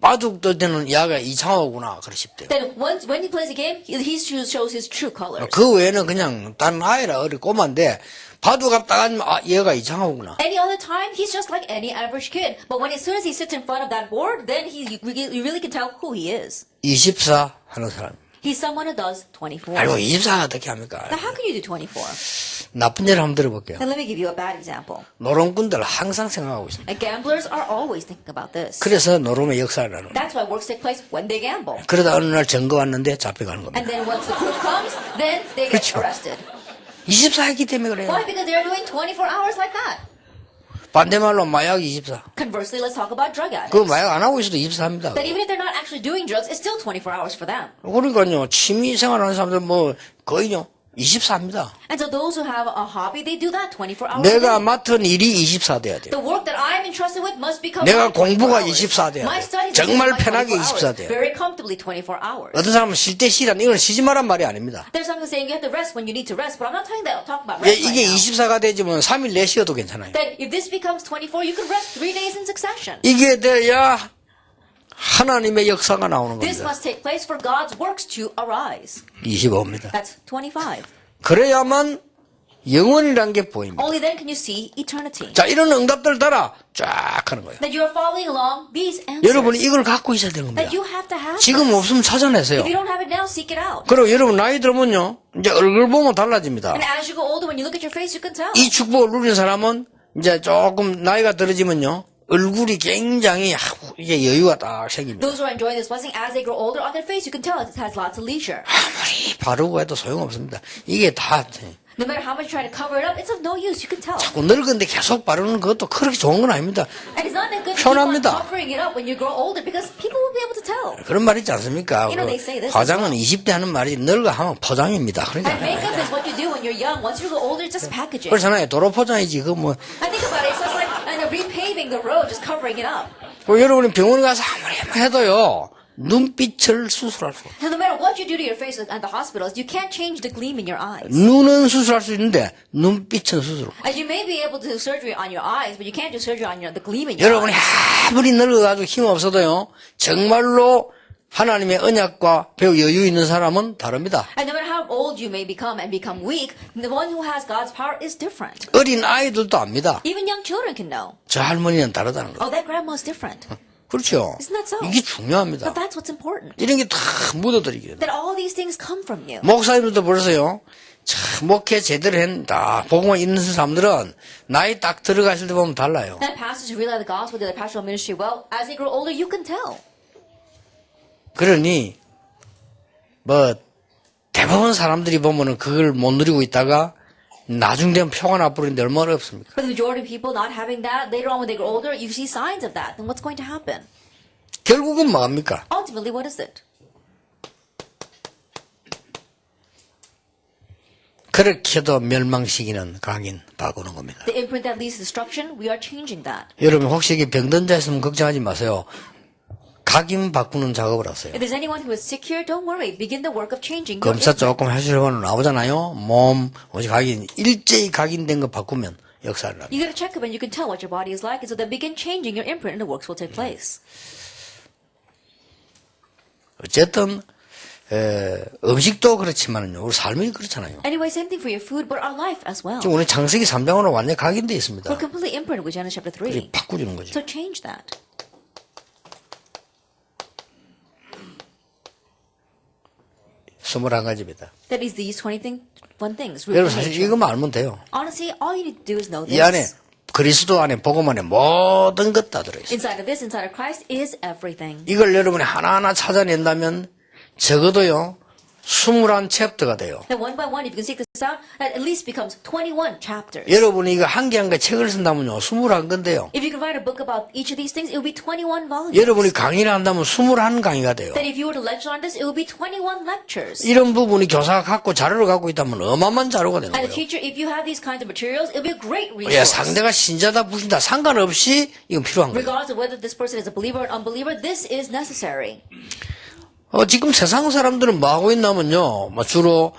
바둑 들 때는 야가 이창호구나 그러십대요. Then when he plays a game, he shows his true colors. 그 외에는 그냥 다른 아이라 어리 꼬만데 바둑 앞 딱 앉으면 얘가 이창호구나. Any other time, he's just like any average kid. But as soon as he sits in front of that board, then you really can tell who he is. 24 하는 사람. He's someone who does 24. 아이고 24 어떻게 합니까? Now, how can you do 24? 나쁜 예를 한번 들어볼게요. Then let me give you a bad example. 노름꾼들 항상 생각하고 있습니다. And gamblers are always thinking about this. 그래서 노름의 역사를 나누는. That's why works take place when they gamble. 그러다 어느 날 증거 왔는데 잡혀가는 겁니다. And then once the proof comes, then they get 그렇죠. arrested. 24했기 때문에 그래요. Why? Because they're doing 24 hours like that. 반대말로 마약 24. Conversely, let's talk about drug addicts. 그 마약 안 하고 있어도 24합니다. That even if they're not actually doing drugs, it's still 24 hours for them. 그러니까요, 취미 생활하는 사람들 뭐 거의요 24합니다. And so those who have a hobby, they do that 24 hours a 내가 day. 맡은 일이 24 돼야 돼요. The work that I'm entrusted with must become 내가 24 공부가 hours. 24 돼야 My 돼. studies 정말 must be 편하게 24 24 hours. 돼요. Very comfortably 24 hours. 어떤 사람은 쉴 때 쉬란 이건 쉬지 말란 말이 아닙니다. There's something saying you have to rest when you need to rest, but I'm not talking about 예, rest 이게 right now. 24가 되지만 3일 내 쉬어도 괜찮아요. That if this becomes 24, you could rest 3 days in succession. 이게 돼야 하나님의 역사가 나오는 This 겁니다. must take place for God's works to arise. 25입니다. That's 25. 그래야만 영원이란 게 보입니다. Only then can you see eternity. 자, 이런 응답들 따라 쫙 하는 거예요. That you are following along these answers. 여러분이 이걸 갖고 있어야 되는 겁니다. That you have to have 지금 this. 없으면 찾아내세요. If you don't have it now, seek it out. 그리고 여러분 나이 들으면요, 이제 얼굴 보면 달라집니다. And as you go older, when you look at your face, you can tell. 이 축복을 누리는 사람은 이제 조금 나이가 들어지면요, 얼굴이 굉장히 이게 여유가 딱 생깁니다. Those who are enjoying this blessing, as they grow older, on their face, you can tell it has lots of leisure. 아무리 바르고 해도 소용없습니다. 이게 다 No matter how much you try to cover it up, it's of no use. You can tell. 늙은데 계속 바르는 것도 그렇게 좋은 건 아닙니다. And it's not that good to keep on 편합니다. covering it up when you grow older because people will be able to tell. 그런 말 있지 않습니까? You know, they say this 화장은 20대 하는 말이 늙어 하면 포장입니다. And makeup 그러잖아요. is what you do when you're young. Once you grow older, it's just packaging. 그렇잖아요. 도로 포장이지. 그 뭐, I think about it, it's just like repaving the road, just covering it up. 여러분이 병원에 가서 아무리 해도요, 눈빛을 수술할 수 없어요. So no matter what you do to your face at the hospitals, you can't change the gleam in your eyes. 눈은 수술할 수 있는데 눈빛은 수술. As you may be able to do surgery on your eyes, but you can't do surgery on the gleam in your 여러분이 eyes. 아무리 늙어가지고 힘 없어도요, 정말로 하나님의 언약과 배우 여유 있는 사람은 다릅니다. And no matter how old you may become and become weak, the one who has God's power is different. 어린 아이들도 압니다. Even young children can know. 저 할머니는 다르다는 거. Oh, that grandma's different. 그렇죠. Isn't that so? 이게 중요합니다. But that's what's important. 이런 게 다 묻어들이게. That all these things come from you. 목사님들도 보세요. 참 목회 제대로 한다. 복음을 있는 사람들은 나이 딱 들어갔을 때 보면 달라요. And pastors who realize the gospel, do the pastoral ministry well, as they grow older, you can tell. 그러니 뭐 대부분 사람들이 보면은 그걸 못 누리고 있다가 나중 되면 표가 나버리는데 얼마나 어렵습니까? But the majority of people not having that, later on when they grow older, you see signs of that. Then what's going to happen? 결국은 뭐합니까? Ultimately, what is it? 그렇게 해도 멸망시키는 각인 바꾸는 겁니다. The imprint that leads to destruction, we are changing that. 여러분 혹시 이게 병든 자 있으면 걱정하지 마세요. 각인 바꾸는 작업을 하세요. If there's anyone who is sick here, don't worry. Begin the work of changing your 검사 imprint. 조금 하시려고 나오잖아요. 몸, 오직 각인, 일제히 각인된 거 바꾸면 역사를 합니다. You get a checkup and you can tell what your body is like, and so then begin changing your imprint and the works will take place. 어쨌든 음식도 그렇지만요. 우리 삶이 그렇잖아요. Anyway, same thing for your food, but our life as well. 지금 우리 창세기 3장으로 완전히 각인되어 있습니다. We're completely imprinted with Genesis chapter 3. 바꾸주는 거죠. So change that. 21가지입니다. That is these 21 things. 여러분 사실 이것만 알면 돼요. Honestly, all you need to do is know 이 안에 this. 그리스도 안에 복음 안에 모든 것 다 들어있어요. Inside of this, inside of Christ, is everything. 이걸 여러분이 하나하나 찾아낸다면 적어도요 21챕터가 돼요. And one by one, if you can seek this out, that at least becomes 21 chapters. 여러분이 이거 한 개 한 개 책을 쓴다면요 21건데요. If you can write a book about each of these things, it will be 21 volumes. 여러분이 강의를 한다면 21강의가 돼요. Then if you were to lecture on this, it will be 21 lectures. 이런 부분이 교사가 갖고 자료를 갖고 있다면 어마어마한 자료가 되는 And the 거예요. teacher, if you have these kinds of materials, it will be a great 예, resource. 상대가 신자다 부신다 상관없이 이건 필요한 거예요. Regardless of whether this person is a believer or an unbeliever, this is necessary. 지금 세상 사람들은 뭐 하고 있냐면요, 주로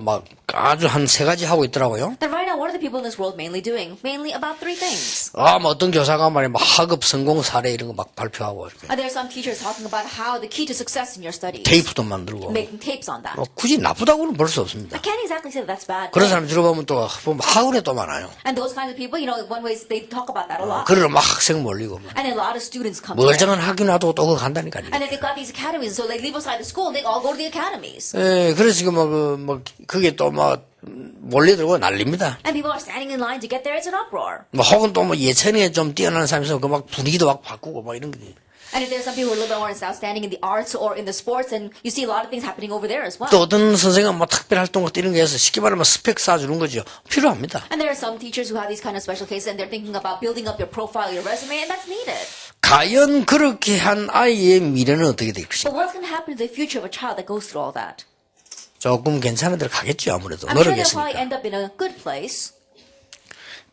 막 아주 한 3가지 하고 있더라고요. And right now, what are the people in this world mainly doing? Mainly about 3 things. 뭐 어떤 교사가 말이야, 학업 성공 사례 이런 거 막 발표하고 이렇게 And there are some teachers talking about how the key to success in your studies. 테이프도 만들고 Making tapes on that. 굳이 나쁘다고는 볼 수 없습니다. I can't exactly say that that's bad. 그런 사람 들어보면 또 학원에 또 많아요. And those kinds of people, you know, one way they talk about that a lot. 그러러 막 학생 몰리고 막. And then a lot of students come to 멀쩡한 them. 학교 놔두고 또 그거 간다니까요. And then they've got these academies, so they leave aside the school and they all go to the academies. 예, 그래서 지금 그게 또 몰려들고 난립니다. And people are standing in line to get there. It's an uproar. 혹은 또 예체능에 좀 뛰어난 사람이 있으면 그 막 분위기도 막 바꾸고 막 이런 게. And if there's some people who are a little bit more outstanding in the arts or in the sports, and you see a lot of things happening over there as well. 또 어떤 선생은 특별 활동 같은 이런 게 해서 쉽게 말하면 스펙 쌓아주는 거죠. 필요합니다. And there are some teachers who have these kind of special cases, and they're thinking about building up your profile, your resume, and that's needed. 과연 그렇게 한 아이의 미래는 어떻게 될 것인가? But what's going to happen to the future of a child that goes through all that? 조금 괜찮은 데로 가겠죠, 아무래도. I'm sure they'll probably 노력했으니까. end up in a good place,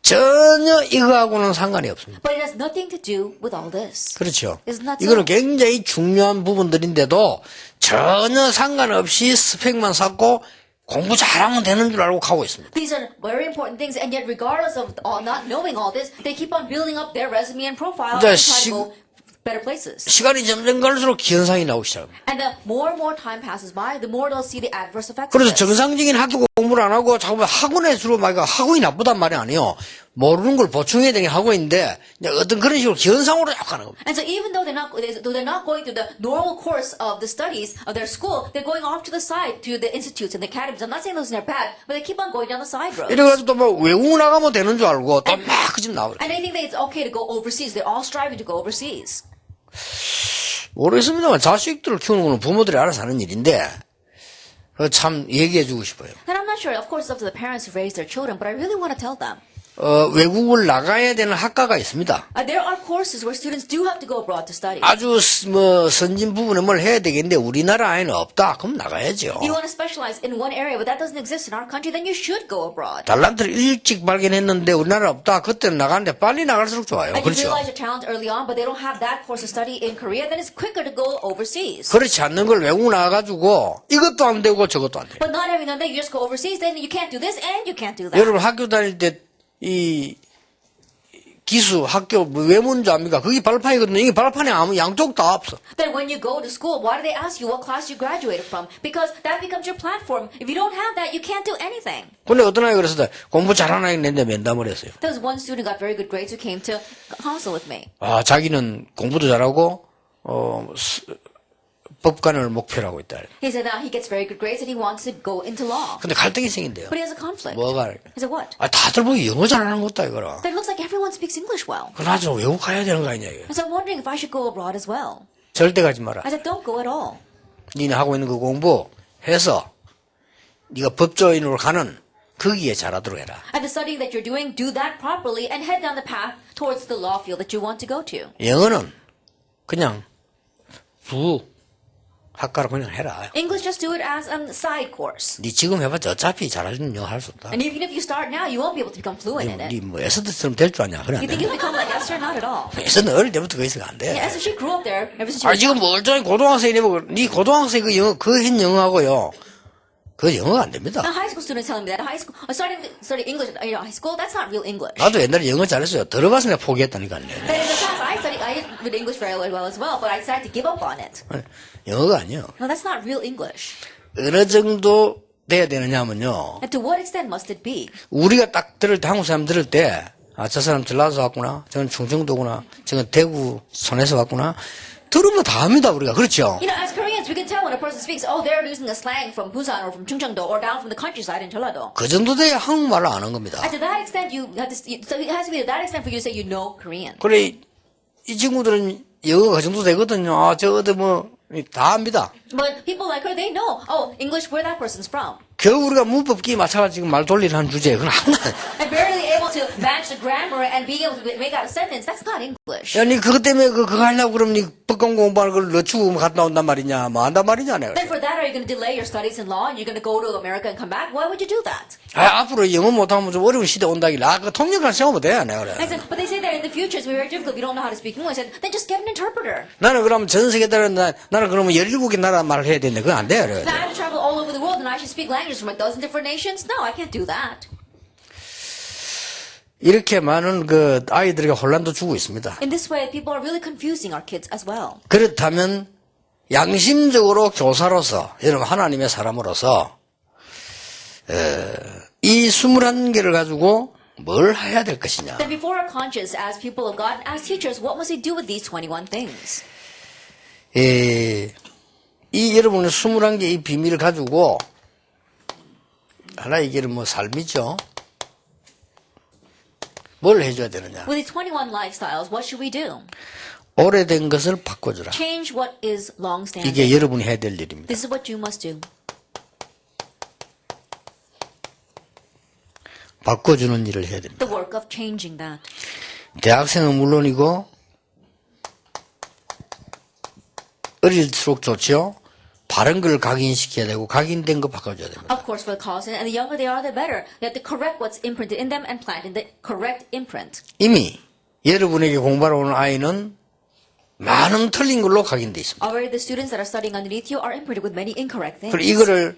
전혀 이거하고는 상관이 없습니다. but it has nothing to do with all this. 그렇죠. Isn't that so? 이거는 굉장히 중요한 부분들인데도 전혀 상관없이 스펙만 쌓고 공부 잘하면 되는 줄 알고 가고 있습니다. These are very important things, and yet regardless of not knowing all this, they keep on building up their resume and profile 네, and try to go better places. 시간이 점점 갈수록 기현상이 나오기 시작합니다. And the more and more time passes by, the more they'll see the adverse effects of 그래서 this. 정상적인 학교 공부를 안 하고 자꾸 학원에 주로 막 학원이 나쁘단 말이 아니에요. 모르는 걸 보충해야 되게 하고 있는데 이제 어떤 그런 식으로 기현상으로 자꾸 하는 겁니다. And so even though they're not going through the normal course of the studies of their school, they're going off to the side to the institutes and the academies. I'm not saying those are bad, but they keep on going down the side roads. 이래가지고 또 뭐 외국 나가면 되는 줄 알고 또 막 그 집 나오고. And they think that it's okay to go overseas. They're all striving to go overseas. 모르겠습니다만 자식들을 키우는 건 부모들이 알아서 하는 일인데 참 얘기해 주고 싶어요. And I'm not sure. Of course, it's up to the parents who raise their children, but I really want to tell them. 외국을 나가야 되는 학과가 있습니다. There are courses where students do have to go abroad to study. 아주 선진 부분에 뭘 해야 되겠는데 우리나라에는 없다. 그럼 나가야죠. You want to specialize in one area, but that doesn't exist in our country, then you should go abroad. 달란트를 일찍 발견했는데 우리나라 없다. 그때는 나가는데 빨리 나갈수록 좋아요. And you 그렇죠. realize your talent early on, but they don't have that course of study in Korea, then it's quicker to go overseas. 그렇지 않는 걸 외국 나가가지고 이것도 안 되고 저것도 안 돼요. But not having done that, you just go overseas, then you can't do this and you can't do that. 여러분 학교 다닐 때 이 기수 학교 외문조 압니까? 그게 발판이거든요. 이게 발판이 아무 양쪽 다 없어. Then when you go to school, why do they ask you what class you graduated from? Because that becomes your platform. If you don't have that, you can't do anything. 근데 어떤 아이가 그랬을 때 공부 잘하는 아이가 있는데 면담을 했어요. There was one student who got very good grades who came to counsel with me. 자기는 공부도 잘하고 법관을 목표로 하고 있다. He said that he gets very good grades and he wants to go into law. 근데 갈등이 생긴대요. But he has a conflict. 뭐가? He said, what? 다들 보기 영어 잘하는 것도 아니거라. That looks like everyone speaks English well. 그럼 나좀 외국 가야 되는 거 아니냐 이게. And so I'm wondering if I should go abroad as well. 절대 가지 마라. I said, don't go at all. 니네 하고 있는 그 공부 해서 네가 법조인으로 가는 거기에 잘하도록 해라. And the studying that you're doing, do that properly and head down the path towards the law field that you want to go to. 영어는 그냥 학과로 그냥 해라. English, just do it as a side course. 니 지금 해봤자 어차피 잘하는 영어 할 수 없다. And even if you start now, you won't be able to become fluent in it. 니 뭐 에스더처럼 될 줄 아냐? 그래 안 You think 돼. you'll become like Esther? Not at all. 에스더는 어릴 때부터 거기서 안 돼. Yeah, Esther, she grew up there ever since she was 지금 멀쩡히 고등학생이 되고 니 고등학생 그 영어 한 영어하고요. 그 영어가 안 됩니다. Now, high school students telling me that high school, studying English at high school, that's not real English. 나도 옛날에 영어 잘했어요. 들어가서 내가 포기했다니까요. But in the past, I did English very well as well, but I decided to give up on it. 영어가 아니에요. No, that's not real English. 어느 정도 돼야 되느냐면요. And to what extent must it be? 우리가 딱 들을 때, 한국 사람 들을 때, 아, 저 사람 전라도에서 왔구나. 저건 충청도구나. 저건 대구 손에서 왔구나. 들으면 다 압니다, 우리가. 그렇죠? You know, as Koreans, we can tell when a person speaks, oh, they're using a slang from Busan or from Chungcheongdo or down from the countryside in Jeollado. 그 정도 돼야 한국말을 아는 겁니다. And to that extent, so it has to be to that extent for you to say you know Korean. 그래, 이 친구들은 영어가 그 정도 되거든요. 아, 저 어디 다 압니다. But people like her, they know, oh, English, where that person's from. 겨우 우리가 문법기 맞춰가지고 말 돌리라는 주제에 그건 안 나. And barely able to match the grammar and being able to make out a sentence, that's not English. 야, 니 그것 때문에 그거 하려고 그러면 니 법관 공부하는 걸 늦추고 갔다 온단 말이냐, 뭐 한단 말이냐, 내가. Then for that, are you going to delay your studies in law and you're going to go to America and come back? Why would you do that? 아, 앞으로 영어 못하면 좀 어려운 시대 온다길래, 아, 그 통역할 생각하면 돼, 내가 그래. I said, but they say that in the future it's very difficult if you don't know how to speak English. I said, then just get an interpreter. 나는 그러면 전 세계 나는 그러면 17개 나라 말을 해야 되는데, 그건 안 돼, 그래. Now I have to travel all over the world and I should speak languages from a dozen different nations? No, I can't do that. 이렇게 많은 그 아이들에게 혼란도 주고 있습니다. In this way, people are really confusing our kids as well. 그렇다면 양심적으로 교사로서, 여러분 하나님의 사람으로서 이 21개를 가지고 뭘 해야 될 것이냐. Then before our conscience, as people of God, as teachers, what must we do with these 21 things? 이 여러분의 21개 이 비밀을 가지고 하나 이게는 뭐 삶이죠. 뭘 해줘야 되느냐. With these 21 lifestyles, what should we do? 오래된 것을 바꿔주라. Change what is long-standing. 이게 여러분이 해야 될 일입니다. This is what you must do. 바꿔주는 일을 해야 됩니다. The work of changing that. 대학생은 물론이고 어릴수록 좋죠. 바른 걸 각인시켜야 되고 각인된 거 바꿔줘야 됩니다. Of course, for the college and the younger they are, the better. They have to correct what's imprinted in them and plant in the correct imprint. 이미 여러분에게 공부하러 오는 아이는 많은 틀린 걸로 각인돼 있습니다. Already the students that are studying underneath you are imprinted with many incorrect things. 그리고 이거를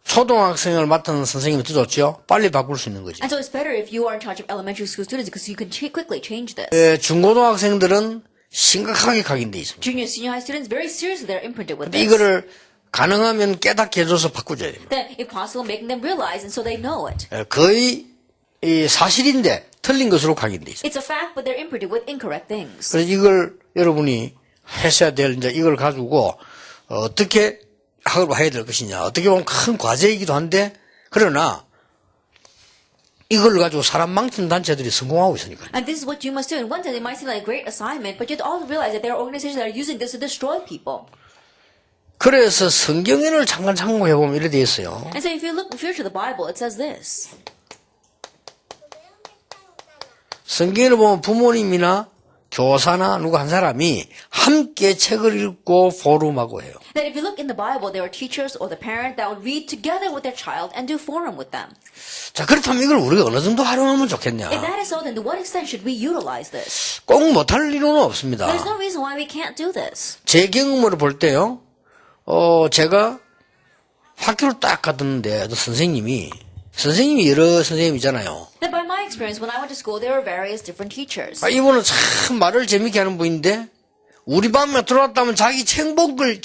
초등학생을 맡은 선생님이 더 좋죠. 빨리 바꿀 수 있는 거죠. And so it's better if you are in charge of elementary school students because you can quickly change this. 중고등학생들은 심각하게 각인돼 있습니다. Junior, senior high students, very seriously they're imprinted with 근데 this. 이거를 가능하면 깨닫게 해줘서 바꿔줘야 됩니다. Then, if possible, making them realize and so they know it. 거의 이 사실인데 틀린 것으로 각인돼 있어요. It's a fact, but they're imprinted with incorrect things. 그래서 이걸 여러분이 하셔야 될 이제 이걸 가지고 어떻게 학업을 해야 될 것이냐. 어떻게 보면 큰 과제이기도 한데 그러나 이걸 가지고 사람 망치는 단체들이 성공하고 있으니까. And this is what you must do. And one time it might seem like a great assignment, but you have to also realize that there are organizations that are using this to destroy people. 그래서 성경에를 잠깐 참고해 보면 이래 돼 있어요. And so if you look to the Bible, it says this. 성경을 보면 부모님이나 교사나 누구 한 사람이 함께 책을 읽고 포럼하고 해요. That if you look in the Bible, there are teachers or the parent that would read together with their child and do forum with them. 자, 그렇다면 이걸 우리가 어느 정도 활용하면 좋겠냐? If that is so, then to what extent should we utilize this? 꼭 못할 이유는 없습니다. There's no reason why we can't do this. 제 경험으로 볼 때요, 제가 학교를 딱 갔는데, 선생님이 여러 선생님이잖아요. Then by my experience, when I went to school, there were various different teachers. 이분은 참 말을 재밌게 하는 분인데, 우리 반에 들어왔다면 자기 책 본 걸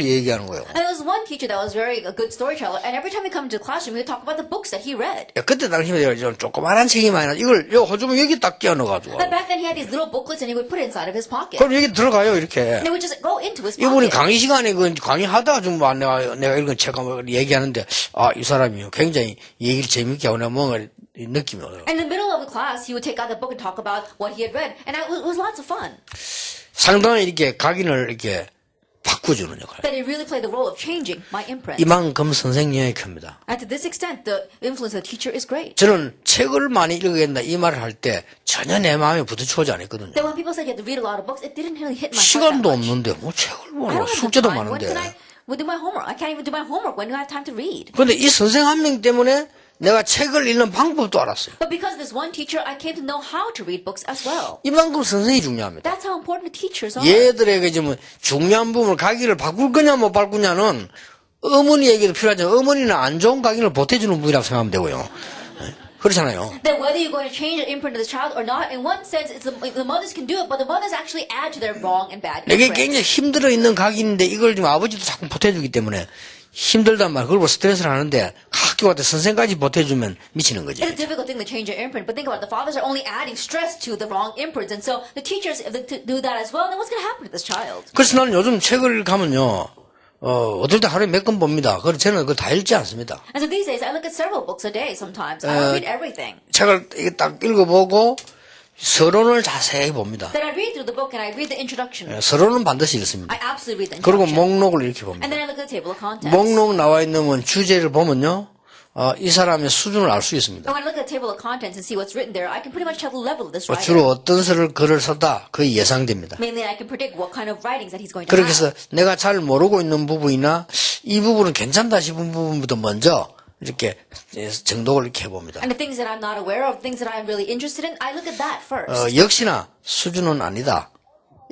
얘기하는 거예요. And there was one teacher that was very a good storyteller, and every time we come to the classroom, we would talk about the books that he read. 야, 그때 당시에 좀 조그만한 책이 많이 나. 이걸 호주면 여기 딱 끼워 넣어가지고. But back then, he had these little booklets, and he would put it inside of his pocket. 그럼 여기 들어가요, 이렇게. And it would just go into his 이분이 pocket. 강의 시간에 강의하다가 좀 내가 읽은 책 한번 얘기하는데, 이 사람이 굉장히 얘기를 재밌게 하고 내가 뭔가 느낌이 오더라고요. In the middle of the class, he would take out the book and talk about what he had read, and it was lots of fun. 상당히 이렇게 각인을 이렇게 바꿔주는 역할. That it really played the role of changing my imprint. 이만큼 선생님이 큽니다. And to this extent, the influence of the teacher is great. 저는 책을 많이 읽어야겠다 이 말을 할 때 전혀 내 마음에 부딪혀오지 않았거든요. That when people said you have to read a lot of books, it didn't really hit my heart 시간도 that much. 없는데 뭐 책을 I 보냐. don't have the 숙제도 time. When can 많은데. I do my homework? I can't even do my homework. When do I have time to read? 그런데 이 선생 한 명 때문에 내가 책을 읽는 방법도 알았어요. But because of this one teacher, I came to know how to read books as well. 이만큼 선생이 중요합니다. That's how important the teachers are. 얘들에게 좀 중요한 부분을 각인을 바꿀 거냐 못 바꾸냐는 어머니 얘기도 필요하죠. 어머니는 안 좋은 각인을 보태주는 분이라고 생각하면 되고요. 그렇잖아요. That whether you're going to change the imprint of the child or not, in one sense, the mothers can do it, but the mothers actually add to their wrong and bad 이게 imprint. 굉장히 힘들어 있는 각인데 이걸 지금 아버지도 자꾸 보태주기 때문에 힘들단 말. 그걸 스트레스를 하는데 학교 갈때 선생까지 보태주면 미치는 거지. It's a difficult thing to change your imprint, but think about it. The fathers are only adding stress to the wrong imprints, and so the teachers, if they do that as well, then what's going to happen to this child? 그래서 나는 요즘 책을 가면요, 어떨 때 하루에 몇 권 봅니다. 그래서 저는 그거 다 읽지 않습니다. And so these days, I look at several books a day sometimes. I don't read everything. 책을 이게 딱 읽어보고 서론을 자세히 봅니다. Then I read through the book and I read the introduction. 서론은 반드시 읽습니다. I absolutely read the 그리고 introduction. 목록을 이렇게 봅니다. And then I look at the table of contents. 목록 나와 있는 주제를 보면요, 이 사람의 수준을 알 수 있습니다. And when I look at the table of contents and see what's written there, I can pretty much tell the level of this writer. 주로 어떤 글을 썼다 거의 예상됩니다. Mainly, I can predict what kind of writings that he's going to 그렇게 have. 해서 내가 잘 모르고 있는 부분이나 이 부분은 괜찮다 싶은 부분부터 먼저 이렇게 정독을 이렇게 해봅니다. And the things that I'm not aware of, things that I'm really interested in, I look at that first. 역시나 수준은 아니다.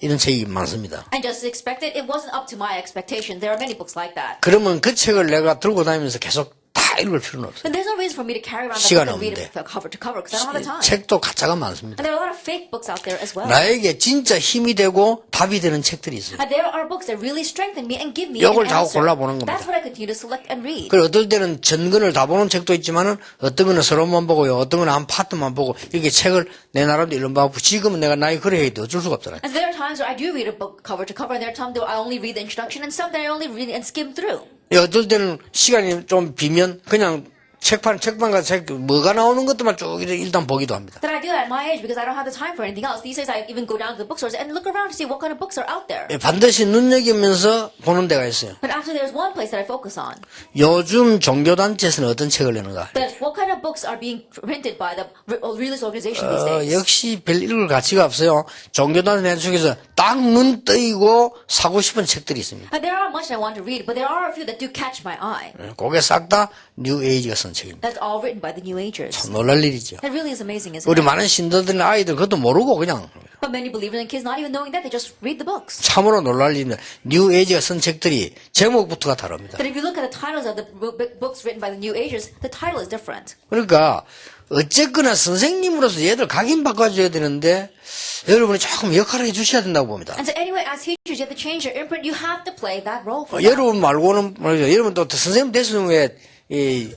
이런 책이 많습니다. And just as expected, it wasn't up to my expectation. There are many books like that. 그러면 그 책을 내가 들고 다니면서 계속 다 읽을 필요는 없어요. And there's no reason for me to carry around that 시간이 book and read 없는데. it cover to cover because I don't have the time. 책도 가짜가 많습니다. And there are a lot of fake books out there as well. 나에게 진짜 힘이 되고 답이 되는 책들이 있어요. And there are books that really strengthen me and give me 이걸 an 다 answer. 골라보는 겁니다. That's what I continue to select and read. 그리고 어떨 때는 전근을 다 보는 책도 있지만은 어떤 거는 서론만 보고요. 어떤 거는 한 파트만 보고 이렇게 책을 내 나름대로 읽어보고 지금은 내가 나이 그래 해도 어쩔 수가 없잖아요. And there are times where I do read a book cover to cover, and there are times where I only read the introduction, and some that I only read and skim through. 어떨 때는 시간이 좀 비면 그냥 책방 가서 뭐가 나오는 것들만 쭉 일단 보기도 합니다. That I do at my age because I don't have the time for anything else. These days I even go down to the bookstores and look around to see what kind of books are out there. 반드시 눈여기면서 보는 데가 있어요. But actually there's one place that I focus on. 요즘 종교단체에서는 어떤 책을 내는가? That what kind of books are being printed by the religious organization these days. 역시 별 읽을 가치가 없어요. 종교단체 중에서 딱 눈 뜨이고 사고 싶은 책들이 있습니다. And there are much I want to read, but there are a few that do catch my eye. 그게 싹 다 뉴에이지가 쓴 책입니다. That's all written by the New Agers. 놀랄 일이죠. That really is amazing, isn't 우리 it? 많은 신도들이나 아이들 그것도 모르고 그냥 But many believers and kids not even knowing that, they just read the books. 참으로 놀랄 일입니다. 뉴에이지가 쓴 책들이 제목부터가 다릅니다. But if you look at the titles of the books written by the New Agers, the title is different. 그러니까 어쨌거나 선생님으로서 얘들 각인 바꿔줘야 되는데 여러분이 조금 역할을 해주셔야 된다고 봅니다. And so anyway, as teachers, you have to change your imprint. You have to play that role for them. 여러분 말고는 말이죠. 여러분 또 선생님 되시는 후에 이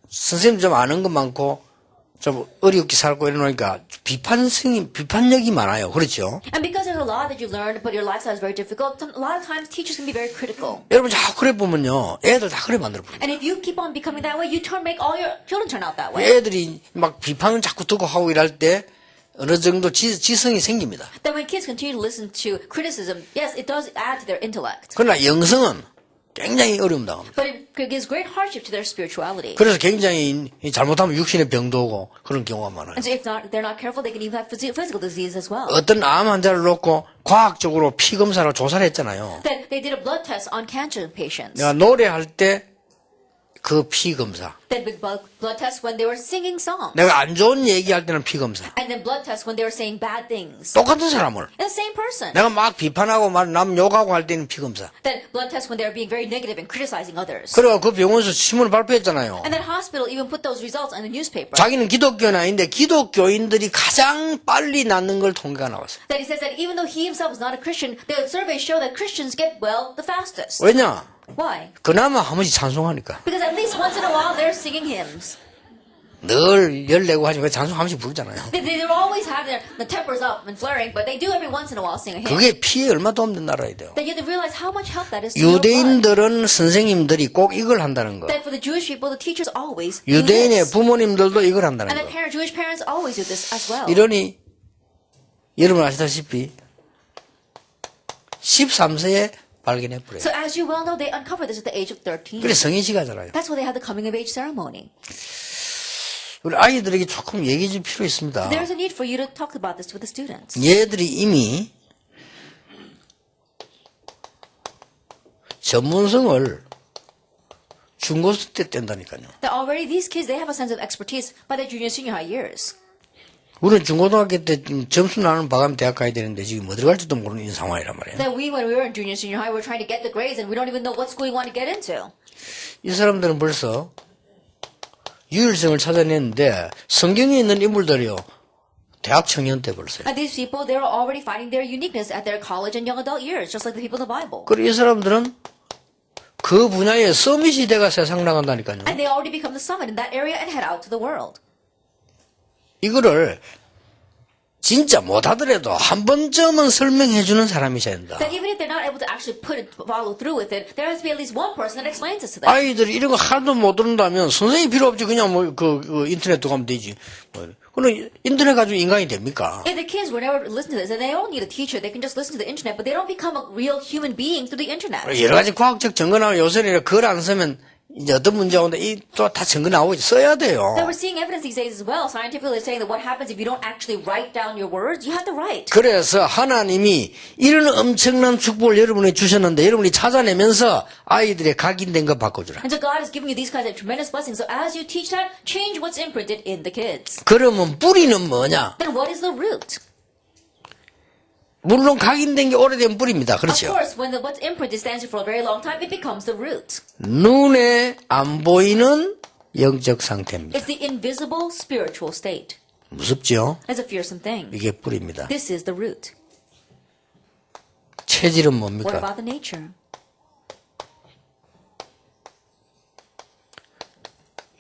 선생님 좀 아는 것 많고 좀 어렵게 살고 이러니까 비판력이 많아요. 그렇죠? And because there's a lot that you learned, but your lifestyle is very difficult, a lot of times teachers can be very critical. 여러분 자꾸 그래 보면요. 애들 다 그래 만들어 버려요. And if you keep on becoming that way, you make all your children turn out that way. 애들이 막 비판을 자꾸 듣고 하고 이럴 때 어느 정도 지성이 생깁니다. That when kids continue to listen to criticism, yes, it does add to their intellect. 그러나 영성은 굉장히 어려움다. But it gives great hardship to their spirituality. 그래서 굉장히 잘못하면 육신의 병도 오고 그런 경우가 많아요. And so if they're not careful, they can even have physical disease as well. 어떤 암 환자를 놓고 과학적으로 피 검사로 조사를 했잖아요. That they did a blood test on cancer patients. 내가 노래할 때 그 피 검사. Then big blood test when they were singing songs. 내가 안 좋은 얘기할 때는 피 검사. And then blood test when they were saying bad things. 똑같은 사람을. And the same person. 내가 막 비판하고 남 욕하고 할 때는 피 검사. Then blood test when they were being very negative and criticizing others. 그리고 그 병원에서 신문을 발표했잖아요. And that hospital even put those results in the newspaper. 자기는 기독교는 아닌데 기독교인들이 가장 빨리 낫는 걸 통계가 나왔어요. That he says that even though he himself is not a Christian, the surveys show that Christians get well the fastest. 왜냐? Why? 그나마 한 번씩 찬송하니까. Because at least once in a while they're singing hymns. 늘 열내고 하지만 찬송 한 번씩 부르잖아요. They always have the tempers up and flaring, but they do every once in a while sing a hymn. 그게 피에 얼마 도움된 나라야 돼요. That you have to realize how much help that is to your blood. 유대인들은 선생님들이 꼭 이걸 한다는 거. That for the Jewish people, the teachers always do 유대인의 this. 부모님들도 이걸 한다는 And 거. the Jewish parents always do this as well. 이러니 여러분 아시다시피 13세에 발견해버려요. So as you well know, they uncovered this at the age of 13. 그래 성인식 하잖아요. That's why they had the coming of age ceremony. 우리 아이들에게 조금 얘기해 줄 필요 있습니다. There's a need for you to talk about this with the students. 얘들이 이미 전문성을 중고등 때 뗀다니까요. That already these kids, they have a sense of expertise by their junior, senior high years. 우리는 중고등학교 때 점수 나는 봐가면 대학 가야 되는데 지금 어디 갈지도 모르는 이 상황이란 말이에요. That when we were in junior, senior high, we're trying to get the grades and we don't even know what school we want to get into. 이 사람들은 벌써 유일성을 찾아냈는데 성경에 있는 인물들이요. 대학 청년 때 벌써요. And these people, they're already finding their uniqueness at their college and young adult years, just like the people in the Bible. 그리고 이 사람들은 그 분야의 서밋이 돼가 세상 나간다니까요. And they already become the summit in that area and head out to the world. 이거를 진짜 못하더라도 한 번쯤은 설명해주는 사람이 있어야 된다. That even if they're not able to actually follow through with it, there has to be at least one person that explains this to them. 아이들이 이런 거 하나도 못 듣는다면 선생님이 필요 없지. 그냥 뭐 그 인터넷 가면 되지. 그럼 인터넷 가지고 인간이 됩니까? If the kids were never listen to this, and they don't need a teacher, they can just listen to the internet, but they don't become a real human being through the internet. 여러 가지 과학적 증거나 요새는 글 안 쓰면 이제 어떤 문제가 오는데 이 또 다 증거 나오고 써야 돼요. That we're seeing evidence these days as well. Scientifically, they're saying that what happens if you don't actually write down your words, you have to write. 그래서 하나님이 이런 엄청난 축복을 여러분에게 주셨는데 여러분이 찾아내면서 아이들의 각인된 거 바꿔주라. And so God is giving you these kinds of tremendous blessings. So as you teach that, change what's imprinted in the kids. 그러면 뿌리는 뭐냐? Then what is the root? 물론 각인된 게 오래된 뿌리입니다. Of 그렇죠? course, when what's imprinted stands for a very long time, it becomes the root. 눈에 안 보이는 영적 상태입니다. It's the invisible spiritual state. 무섭죠? It's a fearsome thing. 이게 뿌리입니다. This is the root. 체질은 What 뭡니까? about the nature?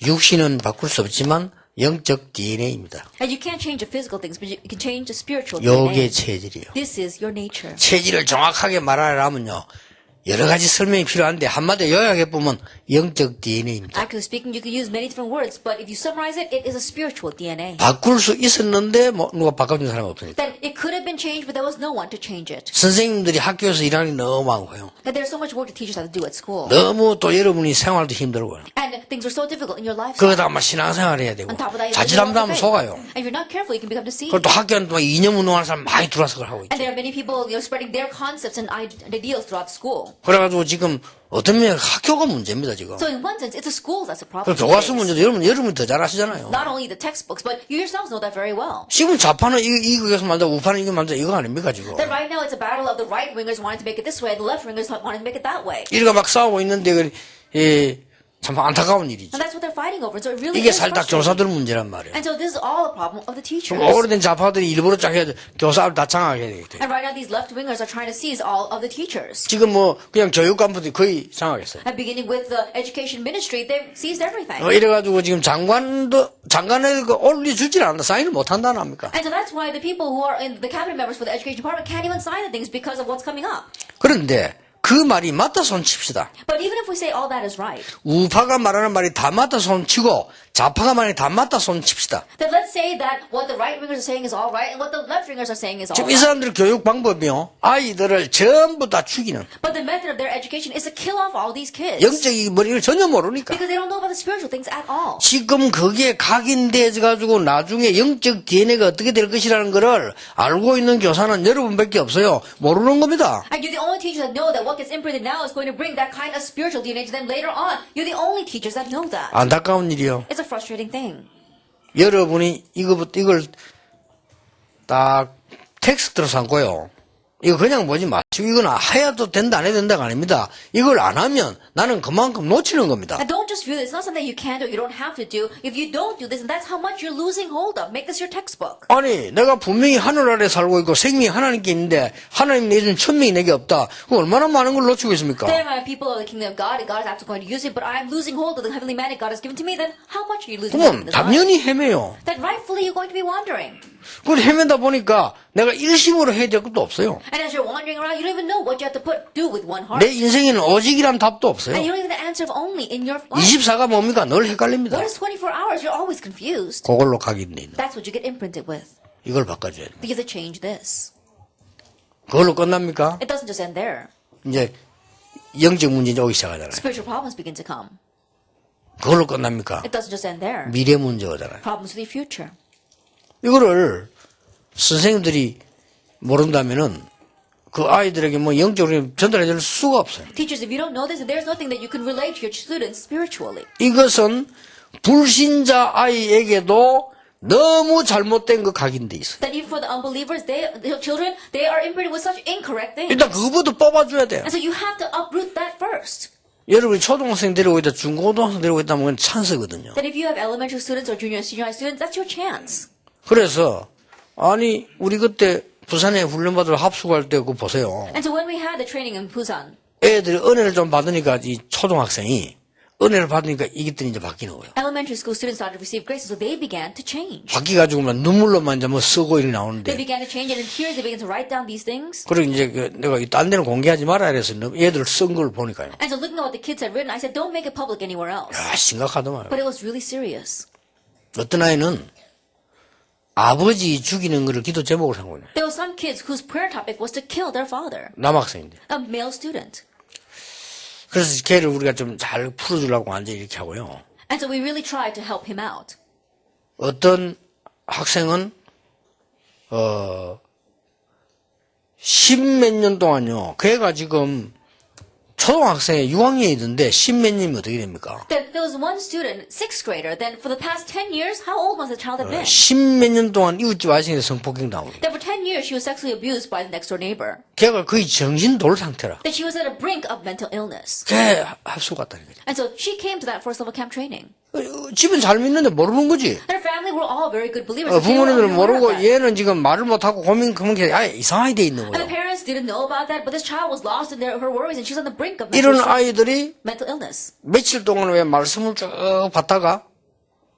육신은 바꿀 수 없지만 영적 DNA입니다. And you can't change the physical things, but you can change the spiritual 요게 DNA. 체질이에요. This is your nature. 체질을 정확하게 말하려면요. 여러 가지 설명이 필요한데 한마디로 요약해보면 영적 DNA입니다. Actually speaking, you can use many different words, but if you summarize it, it is a spiritual DNA. 바꿀 수 있었는데 뭐 누가 바꿔준 사람이 없으니까. That it could have been changed, but there was no one to change it. 선생님들이 학교에서 일하는 게 너무 많고요. That there's so much work that teachers have to do at school. 너무 또 여러분이 생활도 힘들고요. And things are so difficult in your life. 거기다 막 신앙생활 해야 되고 On top of that, you 자칫하면 속아요. And if you're not careful, you can become deceived. 그리고 또 학교는 또 이념 운동하는 사람 많이 들어와서 그걸 하고 있죠. And there are many people, spreading their concepts and ideals throughout the school. 그래가지고 지금 어떤 면에 학교가 문제입니다 지금. So in one sense, it's the schools that's a problem. 그 교과서 문제도 여러분이 더 잘 아시잖아요. Not only the textbooks, but you yourselves know that very well. 지금 좌파는 이거에서 만다 우파는 이거 만다 이거 아닙니까 지금. That right now it's a battle of the right wingers wanting to make it this way, and the left wingers wanting to make it that way. 이리가 막 싸우고 있는데 참 안타까운 일이죠. And that's what they're fighting over. So it really 이게 is 살짝 frustrating. 교사들 문제란 말이에요. And so this is all a problem of the teachers. 오래된 좌파들이 일부러 쫙 해야 돼. 교사를 다 장악해야 되겠대. And right now these left wingers are trying to seize all of the teachers. 지금 뭐 그냥 교육감들이 거의 장악했어요. And beginning with the education ministry, they've seized everything. 이래가지고 지금 장관에 올려주질 않는다. 사인을 못 한다는 합니까? And so that's why the people who are in the cabinet members for the education department can't even sign the things because of what's coming up. 그런데 그 말이 맞다 손칩시다. But even if we say all that is right, 우파가 말하는 말이 다 맞다 손치고 좌파가 말이 다 맞다 손칩시다. then let's say that what the right wingers are saying is all right and what the left wingers are saying is all 지금 이 right. 사람들 교육 방법이요. 아이들을 전부 다 죽이는. But the method of their education is to kill off all these kids. 영적인 머리를 전혀 모르니까. Because they don't know about the spiritual things at all. 지금 거기에 각인돼가지고 나중에 영적 DNA가 어떻게 될 것이라는 거를 알고 있는 교사는 여러분밖에 없어요. 모르는 겁니다. And you're the only teachers that know that what gets imprinted now is going to bring that kind of spiritual DNA to them later on. You're the only teachers that know that. 안타까운 일이요. It's a frustrating thing. 여러분이 이걸 딱 텍스트로 삼고요. 이거 그냥 보지 마시고 이건 해야도 된다 안 해야 된다가 아닙니다. 이걸 안 하면 나는 그만큼 놓치는 겁니다. And don't just view this. It's not something you can do, you don't have to do. If you don't do this, and that's how much you're losing hold of. Make this your textbook. 아니 내가 분명히 하늘 아래 살고 있고 생명이 하나님께 있는데 하나님 내준 천명이 내게 없다. 그 얼마나 많은 걸 놓치고 있습니까? There are people of the kingdom of God, and God is absolutely going to use it, but I'm losing hold of the heavenly mandate God has given to me, then how much are you losing hold 그럼 of this life? 당연히 헤매요. Then rightfully you're going to be wandering. 그걸 헤매다 보니까 내가 일심으로 해야 될 것도 없어요. And as you're wandering around, you don't even know what you have to do with one heart. 내 인생에는 오직이란 답도 없어요. And you don't even answer of only in your life. 24가 뭡니까? 늘 헷갈립니다. What is 24 hours? You're always confused. 그걸로 각인돼 있는. That's what you get imprinted with. 이걸 바꿔줘야 돼. You have to change this. 그걸로 끝납니까? It doesn't just end there. 이제 영적 문제 오기 시작하잖아요. Spiritual problems begin to come. 그걸로 끝납니까? It doesn't just end there. 미래 문제 오잖아요. Problems with your future. 이거를 선생님들이 모른다면은 그 아이들에게 뭐 영적으로 전달해 줄 수가 없어요. Teachers, if you don't know this, there's nothing that you can relate to your students spiritually. 이것은 불신자 아이에게도 너무 잘못된 거 각인돼 있어요. That even for the unbelievers, the children, they are imprinted with such incorrect things. 일단 그거부터 뽑아줘야 돼요. And so you have to uproot that first. 여러분이 초등학생 데리고 있다, 중고등학생 데리고 있다면 그건 찬스거든요. That if you have elementary students or junior, senior high students, that's your chance. 그래서 아니 우리 그때 부산에 훈련받으러 합숙할 때 그거 보세요. And so when we had the training in Busan, 애들이 은혜를 좀 받으니까 이 초등학생이 은혜를 받으니까 이것들이 이제 바뀌는 거예요. elementary school students started to receive grace, so they began to change. 바뀌가지고만 눈물로만 이제 뭐 쓰고 이렇게 They 나오는데. began to change, and in tears they began to write down these things. 그리고 이제 내가 딴 데는 공개하지 말아야 해서 얘들 쓴 걸 보니까요. And so looking at what the kids had written, I said, don't make it public anywhere else. 야, 심각하더만. But it was really serious. 어떤 아이는 아버지 죽이는 거를 기도 제목으로 한 거예요. There were some kids whose prayer topic was to kill their father, 남학생인데. a male student. 그래서 걔를 우리가 좀 잘 풀어주려고 완전히 이렇게 하고요. And so we really tried to help him out. 어떤 학생은 십몇 년 동안요. 걔가 지금 초등학생에 6학년이던데 십몇 년이면 어떻게 됩니까? Then there was one student, sixth grader. Then for the past 10 years, how old must the child have been? 십몇 년 동안 이웃집 아저씨한테 성폭행 당하고. Then for 10 years, she was sexually abused by the next door neighbor. 걔가 거의 정신 돌 상태라. That she was at a brink of mental illness. 걔 합숙 갔다는 거죠. And so she came to that first level camp training. 집은 잘 믿는데 모르는 거지. Her family were all very good believers. They were 부모님들은 unaware of 모르고 that. 얘는 지금 말을 못하고 고민 그만 이상하게 돼 있는 And the 거예요. parents didn't know about that, but this child was lost in her worries, and she's on the brink of 이런 mental 아이들이 illness. 며칠 동안 왜 말씀을 쭉 받다가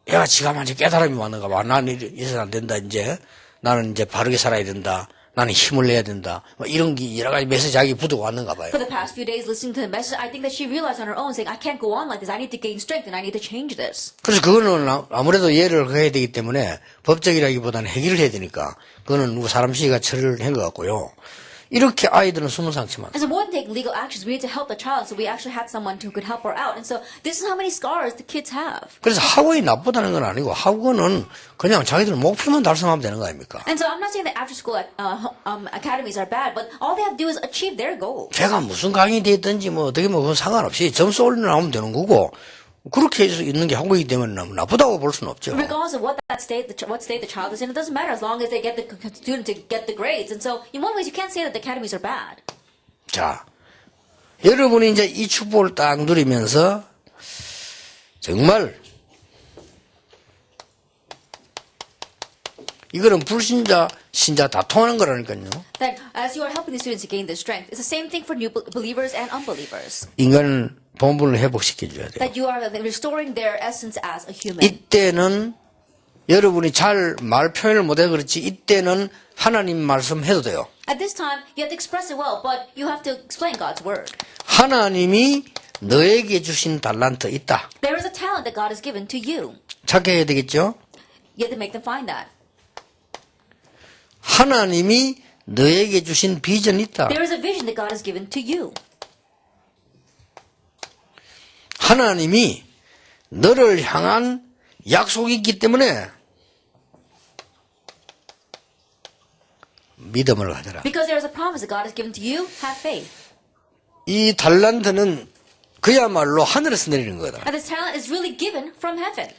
얘가 지가 먼저 깨달음이 왔는가 봐. 나는 이래서 안 된다 이제. 나는 이제 바르게 살아야 된다. 나는 힘을 내야 된다. 뭐 이런 게 여러 가지 메시지 자기 부두고 왔는가 봐요. For the past few days listening to the message, I think that she realized on her own, saying, I can't go on like this. I need to gain strength and I need to change this. 그래서 그거는 아무래도 이해를 해야 되기 때문에 법적이라기보다는 해결을 해야 되니까 그거는 누구 사람 시기가 처리를 한 것 같고요. 이렇게 아이들은 숨은 상처만. And so more than take legal actions, we need to help the child. So we actually had someone who could help her out. And so this is how many scars the kids have. 그래서 학원이 나쁘다는 건 아니고 학원은 그냥 자기들 목표만 달성하면 되는 거 아닙니까? And so I'm not saying that after school academies are bad, but all they have to do is achieve their goal. 제가 무슨 강의 돼 있든지 뭐 어떻게 뭐 그건 상관없이 점수 올려나오면 되는 거고 그렇게 해서 있는 게 학원이기 때문에 나쁘다고 볼 수는 없죠. Regardless of what state the child is in, it doesn't matter as long as they get the student to get the grades. And so in one way, you can't say that the academies are bad. 자, 여러분이 이제 이 축복을 딱 누리면서 정말 이거는 불신자, 신자 다 통하는 거라니까요. That as you are helping the students to gain their strength, it's the same thing for new believers and unbelievers. 인간을 본분을 회복시켜줘야 돼요. That you are restoring their essence as a human. 이때는 여러분이 잘 말 표현을 못해 그렇지 이때는 하나님 말씀 해도 돼요. At this time, you have to express it well, but you have to explain God's word. 하나님이 너에게 주신 달란트 있다. There is a talent that God has given to you. 찾게 해야 되겠죠? You have to make them find that. 하나님이 너에게 주신 비전이 있다. There is a vision that God has given to you. 하나님이 너를 향한 약속이 있기 때문에 믿음을 가져라. Because there is a promise that God has given to you, have faith. 이 달란트는 그야말로 하늘에서 내리는 거다. And this talent is really given from heaven.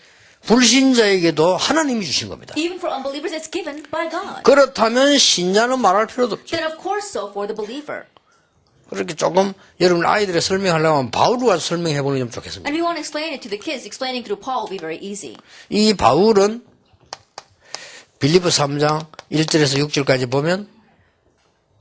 불신자에게도 하나님이 주신 겁니다. Even for unbelievers, it's given by God. 그렇다면 신자는 말할 필요도 없죠. Then of course so for the believer. 그렇게 조금 여러분 아이들에 설명하려면 바울과 설명해 보는 게 좀 좋겠습니다. And if you want to explain it to the kids, explaining through Paul will be very easy. 이 바울은 빌립보 3장 1절에서 6절까지 보면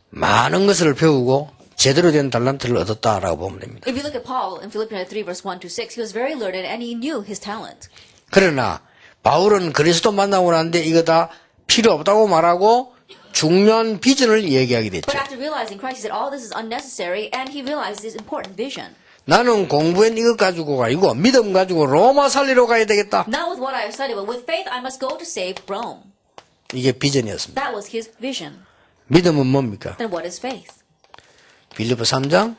많은 것을 배우고 제대로 된 달란트를 얻었다라고 보면 됩니다. If you look at Paul in Philippians 3 verse 1 to 6, he was very learned and he knew his talent. 그러나 바울은 그리스도 만나고 나는데 이거 다 필요 없다고 말하고 중요한 비전을 얘기하게 됐죠. But after realizing Christ, he said all this is unnecessary and he realized his important vision. 나는 공부한 이것 가지고가 아니고 믿음 가지고 로마 살리러 가야 되겠다. Not with what I have studied, but with faith I must go to save Rome. 이게 비전이었습니다. That was his vision. 믿음은 뭡니까? Then what is faith? 빌립보 3장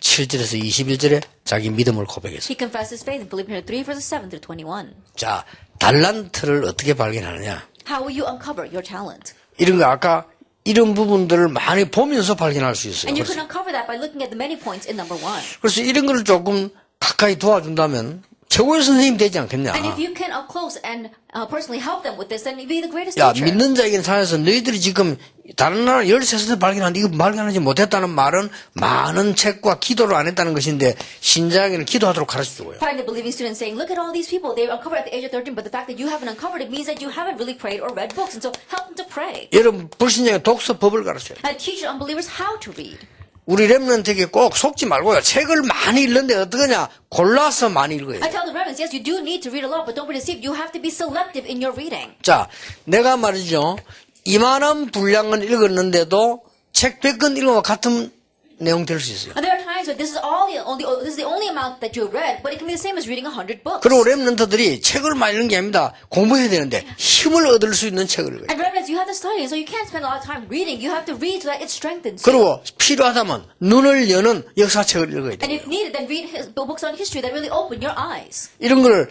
7절에서 21절에 자기 믿음을 고백했습니다. He confessed his faith in Philippians 3 verses 7 through 21. 자, 달란트를 어떻게 발견하느냐? How will you uncover your talent? 이런 거 아까 이런 부분들을 많이 보면서 발견할 수 있어요. And you can uncover that by looking at the many points in number 1. 그래서 이런 걸 조금 가까이 도와준다면 최고의 선생님이 되지 않겠냐. And if you can up close and personally help them with this, then you'll be the greatest 야, teacher. 믿는 자에게는 살아서 너희들이 지금 다른 나라 13살 발견하는데 이거 발견하지 못했다는 말은 많은 책과 기도를 안 했다는 것인데 신자에게는 기도하도록 가르쳐주고요. Find the believing students saying, look at all these people, they uncovered at the age of 13, but the fact that you haven't uncovered it means that you haven't really prayed or read books, and so help them to pray. 여러분 불신자에게 독서법을 가르쳐요. And teach unbelievers how to read. 우리 렘넌트에게 꼭 속지 말고요. 책을 많이 읽는데 어떠냐? 골라서 많이 읽어야 I 돼요. tell the remnants, yes, you do need to read a lot, but don't be deceived. You have to be selective in your reading. 자, 내가 말이죠. 이만한 분량은 읽었는데도 책 100권 읽은 것 같은 내용 될 수 있어요. And there are times where this is the only amount that you read, but it can be the same as reading 100 books. 그리고 렘넌트들이 책을 많이 읽는 게 아닙니다. 공부해야 되는데 힘을 얻을 수 있는 책을 읽어요. And remnants, you have to study, so you can't spend a lot of time reading. You have to read so that it strengthens you. 그리고 필요하다면 눈을 여는 역사책을 읽어야 And 돼요. if needed, then read books on history that really open your eyes. 이런 걸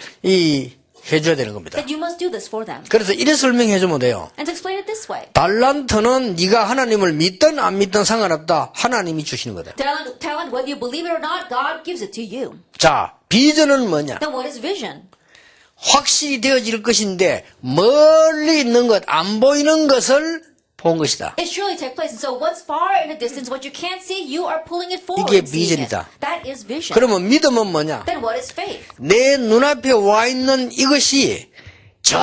해줘야 되는 겁니다. That you must do this for them. 그래서 이래 설명해주면 돼요. And to explain it this way. 달란트는 네가 하나님을 믿든 안 믿든 상관없다. 하나님이 주시는 거다. Talent, whether you believe it or not, God gives it to you. 자, 비전은 뭐냐? Then what is vision? 확실히 되어질 것인데 멀리 있는 것, 안 보이는 것을 본 것이다. It surely take place. And so what's far in the distance, what you can't see, you are pulling it forward. 이게 and seeing it. 비전이다. That is vision. 그러면 믿음은 뭐냐? Then what is faith? 내 눈앞에 와 있는 이것이 저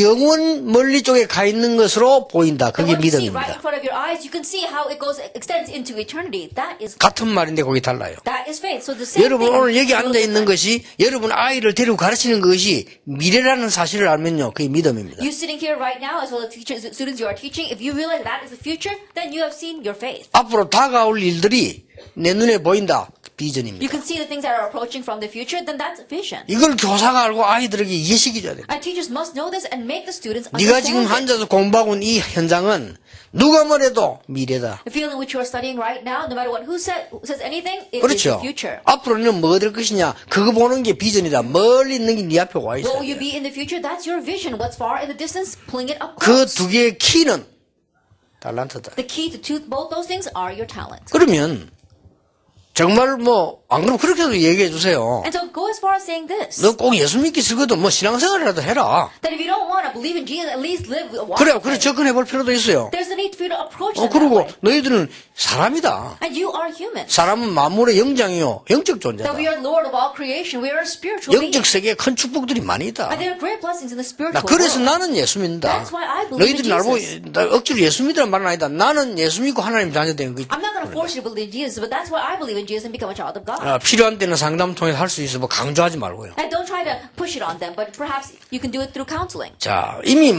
영원 멀리 쪽에 가 있는 것으로 보인다. And 그게 what you see right 믿음입니다. in front of your eyes, you can see how it extends into eternity. That is 같은 말인데 거기 달라요. faith. So the same 여러분 thing. 오늘 여기 앉아 있는 different. 것이 여러분 아이를 데리고 가르치는 것이 미래라는 사실을 알면요. 그게 믿음입니다. You sitting here right now, as well as students you are teaching, if you realize that is the future, then you have seen your faith. 앞으로 다가올 일들이 내 눈에 보인다. 비전입니다. You can see the things that are approaching from the future, then that's vision. 이걸 교사가 알고 아이들에게 이해시켜줘야 돼요. And teachers must know this and make the students 네가 지금 understand it. 앉아서 공부하고 있는 이 현장은 누가 뭐래도 미래다. The field in which you are studying right now, no matter who says anything, it is 그렇죠. the future. 앞으로는 뭐가 될 것이냐. 그거 보는 게 비전이다. 멀리 있는 게 네 앞에 와 What 있어요. will you be in the future? That's your vision. What's far in the distance, pulling it up 그 close. 두 개의 키는 달란트다. The key to both those things are your talent. 그러면 정말 안 그러면 그렇게도 얘기해 주세요. And so go as far as saying this. 너 꼭 예수 믿기 싫거든 신앙생활이라도 해라. That if you don't want to believe in Jesus, at least live a walk 그래 with him. 접근해 볼 필요도 있어요. There's a need for you to approach it that 그리고 way. 너희들은 사람이다. And you are human. 사람은 만물의 영장이요. 영적 존재다. That we are Lord of all creation. We are a spiritual being. 영적 세계에 큰 축복들이 많이 있다. And there are great blessings in the 나 spiritual 그래서 world. 나는 예수 믿는다. That's why I believe 너희들이 in 날 보고 Jesus. 나 억지로 예수 믿으란 말은 아니다. 나는 예수 믿고 하나님 자녀된 거지. I'm not going to force you to believe in Jesus, but that's why I believe in Jesus and become a child of God. 필요한 때는 상담 통해서 할 수 있어. 강조하지 말고요. And don't try to push it on them, but perhaps you can do it through counseling. 자, 이미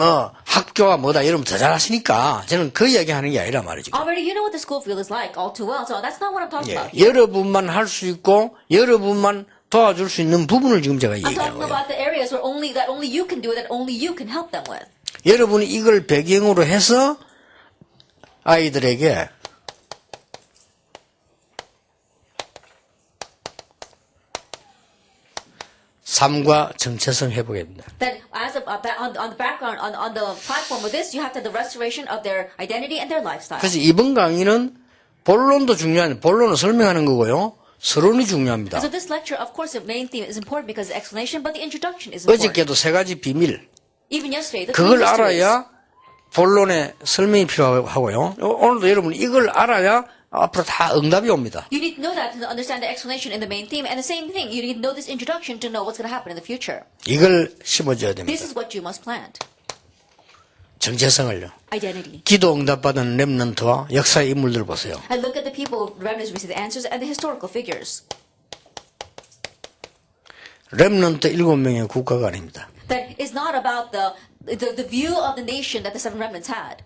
학교가 뭐다 여러분 더 잘하시니까 저는 그 이야기 하는 게 아니라 말이죠. Already you know what the school field is like all too well, so that's not what I'm talking about. 여러분만 할 수 있고 여러분만 도와줄 수 있는 부분을 지금 제가 I'm 얘기하는 talking 거예요. about the areas where only you can do it, that only you can help them with. 여러분이 이걸 배경으로 해서 아이들에게 삶과 정체성 회복입니다. That as on the background, on the platform of this, you have to have the restoration of their identity and their lifestyle. 그래서 이번 강의는 본론도 중요한 본론을 설명하는 거고요. 서론이 중요합니다. So this lecture, of course, the main theme is important because the explanation, but the introduction is important. 어저께도 세 가지 비밀. Even yesterday, the 그걸 three mysteries. 알아야 본론의 설명이 필요하고요. 오늘도 여러분 이걸 알아야 앞으로 다 응답이 옵니다. You need to know that to understand the explanation in the main theme, and the same thing, you need to know this introduction to know what's going to happen in the future. 이걸 심어줘야 됩니다. This is what you must plant. 정체성을요. Identity. 기도 응답받은 렘넌트와 역사의 인물들 보세요. And look at the people, the remnants receive the answers, and the historical figures. 렘넌트 7명의 국가가 아닙니다. That is not about the view of the nation that the seven remnants had.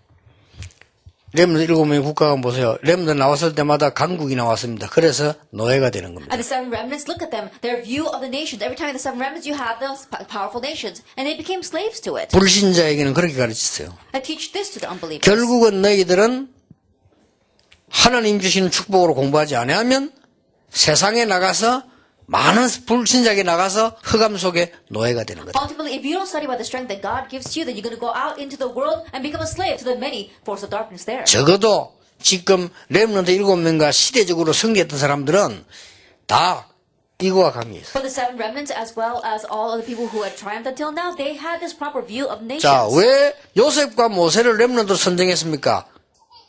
렘넌트 7명의 국가가 보세요. 렘넌트 나왔을 때마다 강국이 나왔습니다. 그래서 노예가 되는 겁니다. And the seven remnants, look at them, their view of the nations. Every time the seven remnants, you have those powerful nations, and they became slaves to it. 불신자에게는 그렇게 가르치세요. I teach this to the unbelievers. 결국은 너희들은 하나님 주시는 축복으로 공부하지 않으면 세상에 나가서 많은 불신자에게 나가서 흑암 속에 노예가 되는 거다. Ultimately, if you don't study by the strength that God gives you, then you're going to go out into the world and become a slave to the many forces of darkness there. 적어도 지금 렘넌트 7명과 시대적으로 승리했던 사람들은 다 이거와 관계 있어요. But the seven remnants, as well as all other people who had triumphed until now, they had this proper view of nations. 자, 왜 요셉과 모세를 렘넌트로 선정했습니까?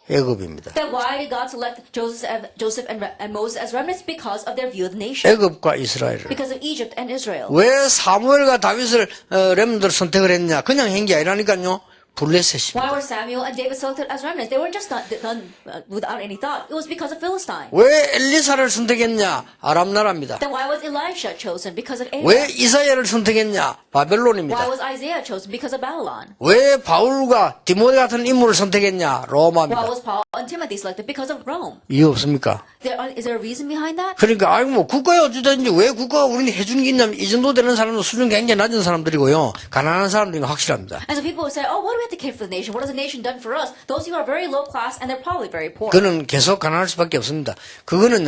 애굽입니다. Then why did God select Joseph and Moses as remnants? Because of their view of the nation. 애굽과 이스라엘을. Because of Egypt and Israel. 왜 사무엘과 다윗을 렘넌트로 선택을 했냐? 그냥 한 게 아니라니까요. 블레셋입니다. Why were Samuel and David selected as remnants? They weren't just done without any thought. It was because of Philistine. 왜 엘리사를 선택했냐? 아람 나라입니다. Then why was Elisha chosen? Because of 왜 Aram. 이사야를 선택했냐? 바벨론입니다. Why was Isaiah chosen? Because of Babylon. 왜 바울과 디모데 같은 인물을 선택했냐? Why 로마입니다. was Paul and Timothy selected? Because of Rome. 이유 없습니까? Is there a reason behind that? 그러니까 아이고 뭐 국가에 어찌든지 왜 국가가 우리는 해주는 게 있냐면 이 정도 되는 사람은 수준 굉장히 낮은 사람들이고요. 가난한 사람들이 확실합니다. And so people would say, oh, what do we have to care for the nation? What has the nation done for us? Those who are very low class and they're probably very poor. 그는 계속 가난할 수밖에 없습니다. 그거는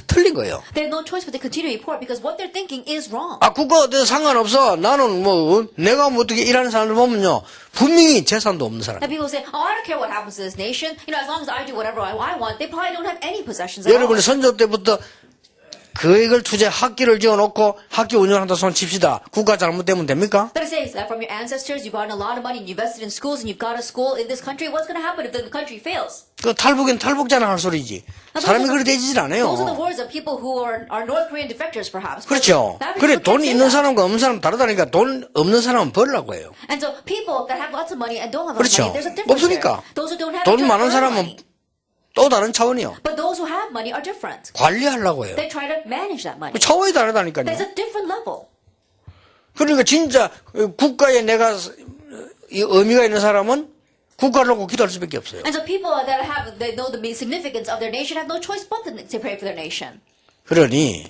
틀린 거예요. They have no choice but to continue to be poor because what they're thinking is wrong. 아, 국가 어때서 상관없어. 나는 내가 어떻게 일하는 사람들 보면요. 분명히 재산도 없는 사람. And people say, oh, I don't care what happens to this nation. You know, as long as I do whatever I want, they probably don't have any possessions at all. 여러분이 선조 때부터 계획을 투자 학교를 지어놓고 학교 운영한다 손 칩시다. 국가 잘못되면 됩니까? But it says that from your ancestors, you've gotten a lot of money and you invested in schools and you've got a school in this country. What's going to happen if the country fails? 그 탈북엔 탈북자나 할 소리지. 사람이 그렇게 되지질 않아요. Those are the words of people who are North Korean defectors, perhaps. 그렇죠. That 그래, people 돈 can't say 있는 that. 사람과 없는 사람 다르다니까 돈 없는 사람은 벌라고 해요. And so people that have lots of money and don't have 그렇죠. money, there's a difference 없으니까. there. Those who don't have 돈 try to 많은 earn 사람은 money. 또 다른 차원이요. But those who have money are different. 관리하려고 해요. They try to manage that money. 차원이 다르다니까요. There's a different level. 그러니까 진짜 국가에 내가 의미가 있는 사람은 국가를 놓고 기도할 수밖에 없어요. And so people they know the significance of their nation have no choice but to pray for their nation. 그러니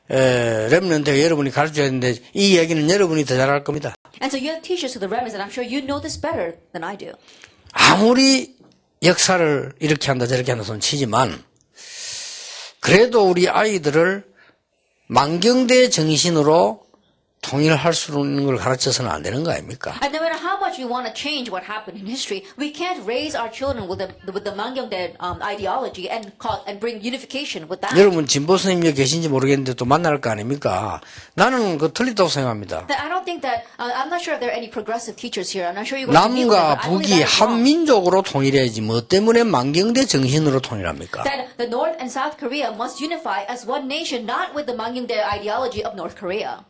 렘넌트가 여러분이 가르쳐야 되는데 이 얘기는 여러분이 더 잘할 겁니다. And so you have teachers to the remnants, and I'm sure you know this better than I do. 아무리 역사를 이렇게 한다 저렇게 한다 손 치지만 그래도 우리 아이들을 만경대 정신으로 통일할 수 있는 걸 가르쳐서는 안 되는 거 아닙니까? And no matter how much we want to change what happened in history, we can't raise our children with the Mangyongdae ideology and bring unification with that. 여러분 진보 선생님이 계신지 모르겠는데 또 만날 거 아닙니까? 나는 그 틀리다고 생각합니다. I don't think that I'm not sure if there are any progressive teachers here. I'm not sure you're going to meet with 남과 them. but I believe 북이 that is wrong. 한민족으로 통일해야지 뭐 때문에 만경대 정신으로 통일합니까? That the North and South Korea must unify as one nation, not with the Mangyongdae ideology of North Korea.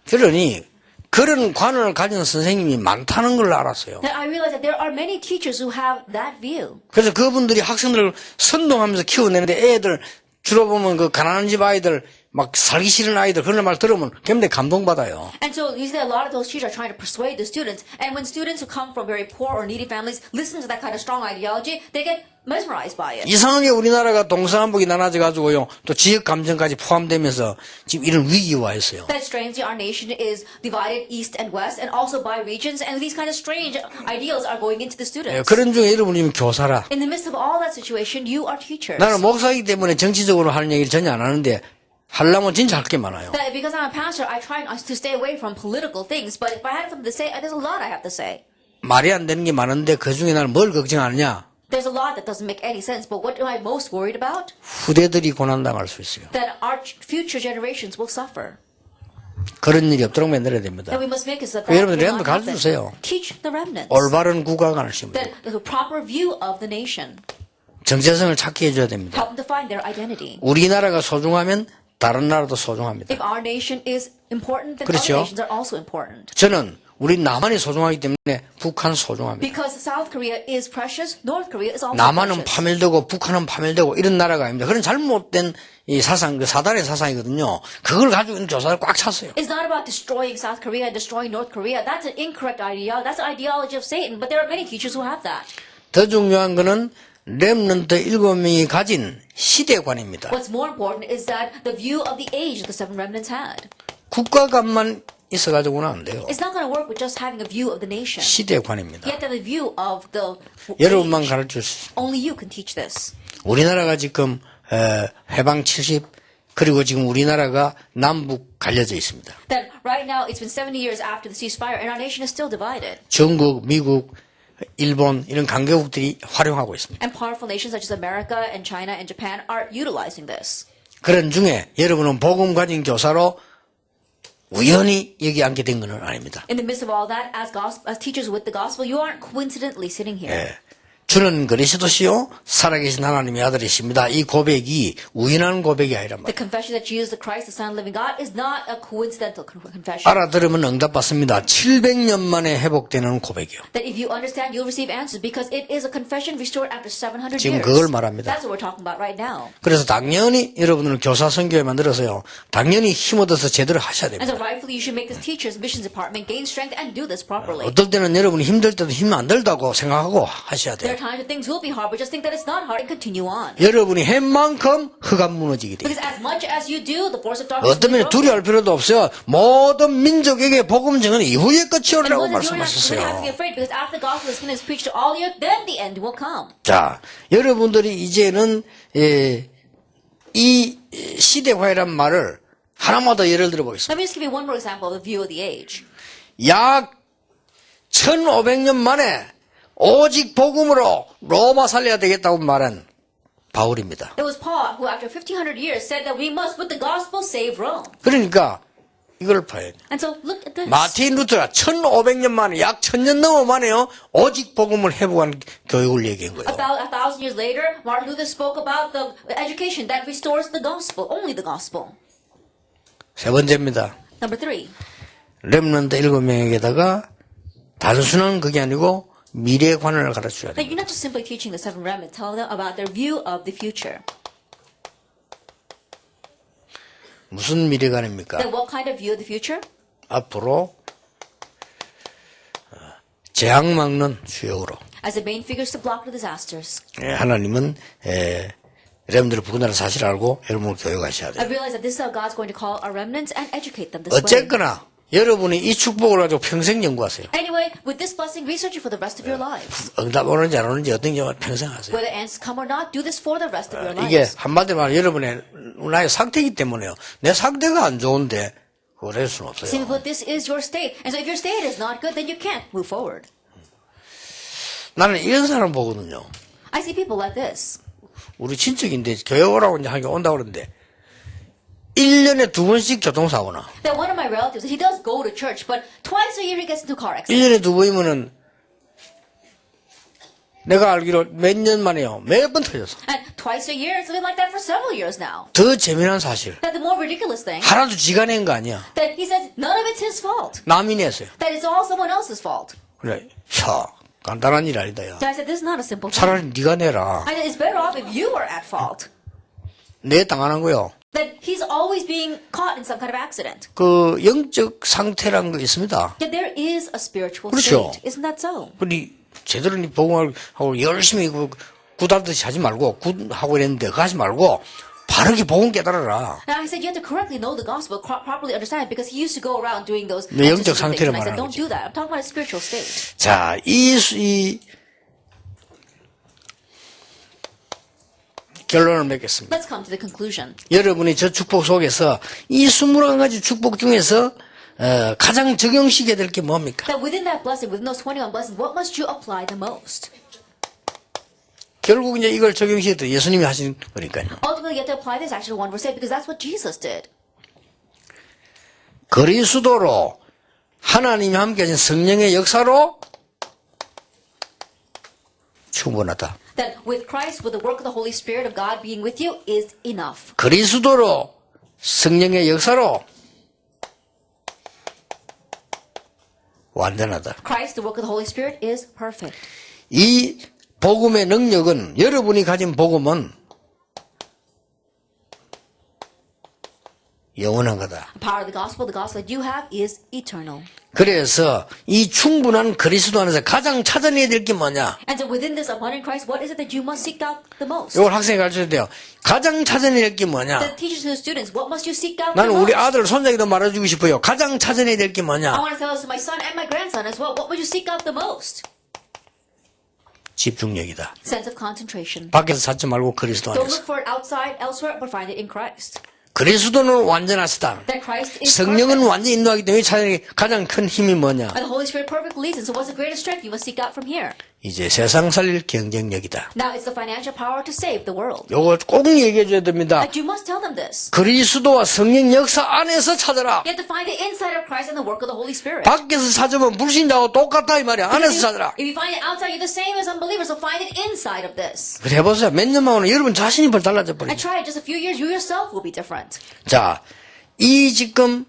그러니 그런 관원을 가진 선생님이 많다는 걸 알았어요. That I realize that there are many teachers who have that view. 그래서 그분들이 학생들을 선동하면서 키워내는데 애들 주로 보면 그 가난한 집 아이들 막 살기 싫은 아이들 그런 말 들으면 굉장히 감동받아요. And so you see that a lot of those teachers are trying to persuade the students. And when students who come from very poor or needy families listen to that kind of strong ideology, they get mesmerized by it. 이상하게 우리나라가 동서남북이 나눠져 가지고요. 또 지역 감정까지 포함되면서 지금 이런 위기와 있어요. That strangely our nation is divided east and west and also by regions, and these kind of strange ideals are going into the students. 그런 중에 여러분이 교사라. In the midst of all that situation, you are teachers. 나는 목사이기 때문에 정치적으로 하는 얘기를 전혀 안 하는데 하려면 진짜 할 게 많아요. That because I'm a pastor, I try to stay away from political things, but if I have something to say, there's a lot I have to say. 말이 안 되는 게 많은데 그 중에 나는 뭘 걱정하느냐? There's a lot that doesn't make any sense, but what am I most worried about? 후대들이 고난당할 수 있어요. That our future generations will suffer. 그런 일이 없도록 만들어야 됩니다. That we must make it so that 여러분들 will not 렘넌트 happen. 가르쳐주세요. Teach the remnants. 올바른 국가관을 심으세요. That the proper view of the nation. 정체성을 찾게 해줘야 됩니다. Help them to find their identity. 우리나라가 소중하면 다른 나라도 소중합니다. If our nation is important, then 그렇죠. other nations are also important. 저는 우리 남한이 소중하기 때문에 북한 소중합니다. Because South Korea is precious, North Korea is also 남한은 precious. 파멸되고 북한은 파멸되고 이런 나라가 아닙니다. 그런 잘못된 이 사상, 그 사달의 사상이거든요. 그걸 가지고 있는 교사를 꽉 찼어요. It's not about destroying South Korea and destroying North Korea. That's an incorrect ideology. That's an ideology of Satan. But there are many teachers who have that. 더 중요한 거는 렘넌트 7명이 가진 시대관입니다. What's more important is that the view of the age that the seven remnants had. 국가관만 있어가지고는 안 돼요. It's not going to work with just having a view of the nation. 시대관입니다. You have to have a view of the 여러분만 age. 가르칠 수 있어요. Only you can teach this. 우리나라가 지금 해방 70 그리고 지금 우리나라가 남북 갈려져 있습니다. That right now it's been 70 years after the ceasefire and our nation is still divided. 중국, 미국, 일본 이런 강대국들이 활용하고 있습니다. And powerful nations such as America and China and Japan are utilizing this. 그런 중에 여러분은 복음 가진 교사로 우연히 여기 앉게 된 것은 아닙니다. In the midst of all that, as teachers with the gospel, you aren't coincidentally sitting here. 예. 주는 그리스도시요 살아계신 하나님의 아들이십니다. 이 고백이 우연한 고백이 아니란 The 말이에요. confession that Jesus the Christ, the Son of the living God, is not a coincidental confession. 알아들으면 응답받습니다. 700년 만에 회복되는 고백이요. That if you understand, you'll receive answers because it is a confession restored after 700 지금 years. 그걸 말합니다. That's what we're talking about right now. 그래서 당연히 여러분을 교사 선교에 만들어서요. 당연히 힘 얻어서 제대로 하셔야 And 됩니다. so rightfully, you should make this teacher's missions department gain strength and do this properly. 어떨 때는 여러분이 힘들 때도 힘 안 들다고 생각하고 하셔야 There are 돼요. times when things will be hard, but just think that it's not hard and continue on. 여러분이 한 만큼 흙안 무너지게 돼요. Because as much as you do, the force of darkness will 어떤 be 면에 broken. 두려워할 필요도 없어요. 모든 민족에게 복음 증언 이후에 끝이 And 오리라고 Moses, you don't have to be 말씀하셨어요. afraid because after the gospel is finished preached to all the earth, then the end will come. 자, 여러분들이 이제는 이 시대화이란 말을 하나만 더 예를 들어보겠습니다. Let me just give you one more example of the view of the age. 약 1500년 만에 오직 복음으로 로마 살려야 되겠다고 말한 바울입니다. It was Paul who, after 1500 years, said that we must, with the gospel, save Rome. 그러니까 이걸 봐야 돼요. And so look at this. 마틴 루터가 1500년 만에 약 1000년 넘어 만에요. 오직 복음을 회복한 교육을 얘기한 거예요. About 1,000 years later, Martin Luther spoke about the education that restores the gospel, only the gospel. 세 번째입니다. Number 3. 렘넌트 7명에게다가 단순한 그게 아니고 미래관을 가르쳐야 That 돼요. you're not just simply teaching the seven remnants, tell them about their view of the future. 무슨 미래관입니까? Then what kind of view of the future? 앞으로 재앙 막는 수역으로 As the main figures to block the disasters. 하나님은 여러분들을 부른다는 사실을 알고 여러분을 교육하셔야 I 돼요. realize that this is how God's going to call our remnants and educate them this way. 어쨌거나 여러분이 이 축복을 가지고 평생 연구하세요. Anyway, with this blessing, research it for the rest of your lives. 응답 오는지 안 오는지 어떤 경우 평생 하세요. Whether answers come or not, do this for the rest of your 이게 lives. 한마디로 말하면 여러분의 나의 상태이기 때문에요. 내 상태가 안 좋은데 그걸 할 수는 Simply 없어요. put, this is your state. And so if your state is not good, then you can't move forward. 나는 이런 사람 보거든요. I see people like this. 우리 친척인데 교회 오라고 이제 하게 온다고 그러는데 1년에 2번씩 교통사고나 That one of my relatives, he does go to church, but twice a year he gets into a car accident. 1년에 2번이면은 내가 알기로 몇 년 만에요. 매번 터졌어. And twice a year, it's been like that for several years now. 더 재미난 사실. That the more ridiculous thing, 하나도 지가 낸 거 아니야. that he says none of it's his fault. 남이 냈어요. That it's all someone else's fault. 그래, 자, 간단한 일 아니다. 야. So I said, this is not a simple thing. 차라리 네가 내라. I said, it's better off if you were at fault. 내 당하는 거요. That he's always being caught in some kind of accident. 그 영적 상태라는 거 있습니다. Yet there is a spiritual 그렇죠. state. Isn't that so? 근데 제대로 니 복음을 하고 열심히 굿하듯이 하지 말고 굿하고 이랬는데 그거 하지 말고 바르게 복음 깨달아라. And I said, you have to correctly know the gospel, properly understand it, because he used to go around doing those 네, 영적 exorcism things. 상태를 And I said, 말하는 don't 거지. do that. I'm talking about a spiritual state. 자, 이 결론을 맺겠습니다. Let's come to the conclusion. 여러분이 저 축복 속에서 이 21가지 축복 중에서 가장 적용시켜야 될 게 뭡니까? That within that blessing, within those 21 blessings, what must you apply the most? 결국 이제 이걸 적용시켜야 돼. 예수님이 하신 거니까요. Ultimately, you have to apply this action to one verse 8 because that's what Jesus did. 그리스도로 하나님이 함께 하신 성령의 역사로 충분하다. That with Christ, with the work of the Holy Spirit of God being with you is enough. 그리스도로 성령의 역사로 완전하다. Christ, the work of the Holy Spirit is perfect. 이 복음의 능력은 여러분이 가진 복음은 영원한 거다. The power of the gospel that you have is eternal. 그래서 이 충분한 그리스도 안에서 가장 찾아내야 될 게 뭐냐? And so within this abundant Christ, what is it that you must seek out the most? 이걸 학생이 가르쳐야 돼요. 가장 찾아내야 될 게 뭐냐? The teachers to the students, what must you seek out the 나는 most? 우리 아들, 손자에게도 말해주고 싶어요. 가장 찾아내야 될 게 I 뭐냐? want to tell this to my son and my grandson as well. What would you seek out the most? 집중력이다. Sense of concentration. 밖에서 찾지 말고 그리스도 Don't 안에서. look for it outside, elsewhere, but find it in Christ. 그리스도는 완전하시다. That Christ is 성령은 perfect. 완전히 인도하기 때문에 찾아내기 가장 큰 힘이 뭐냐? And the Holy Spirit perfectly leads. And so what's the greatest strength you must seek out from here? 이제 세상 살릴 경쟁력이다. Now it's the financial power to save the world. 요거 꼭 얘기해 줘야 됩니다. Like, you must tell them this. 그리스도와 성령 역사 안에서 찾아라. You have to find the inside of Christ and the work of the Holy Spirit. 밖에서 찾으면 불신자하고 똑같다 이 말이야. 안에서 찾아라. If you find it outside, you're the same as unbelievers, so find it inside of this. 그래 해보세요. 몇 년만 오면 여러분 자신이 벌 달라져 버려. And try it just a few years, you yourself will be different. 자, 이 지금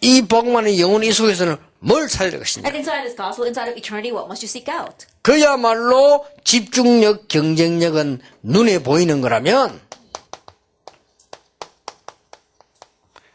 이 복음만의 영혼 이 속에서는 뭘 찾을 것이냐. And inside this gospel, inside of eternity, what must you seek out? 그야말로 집중력, 경쟁력은 눈에 보이는 거라면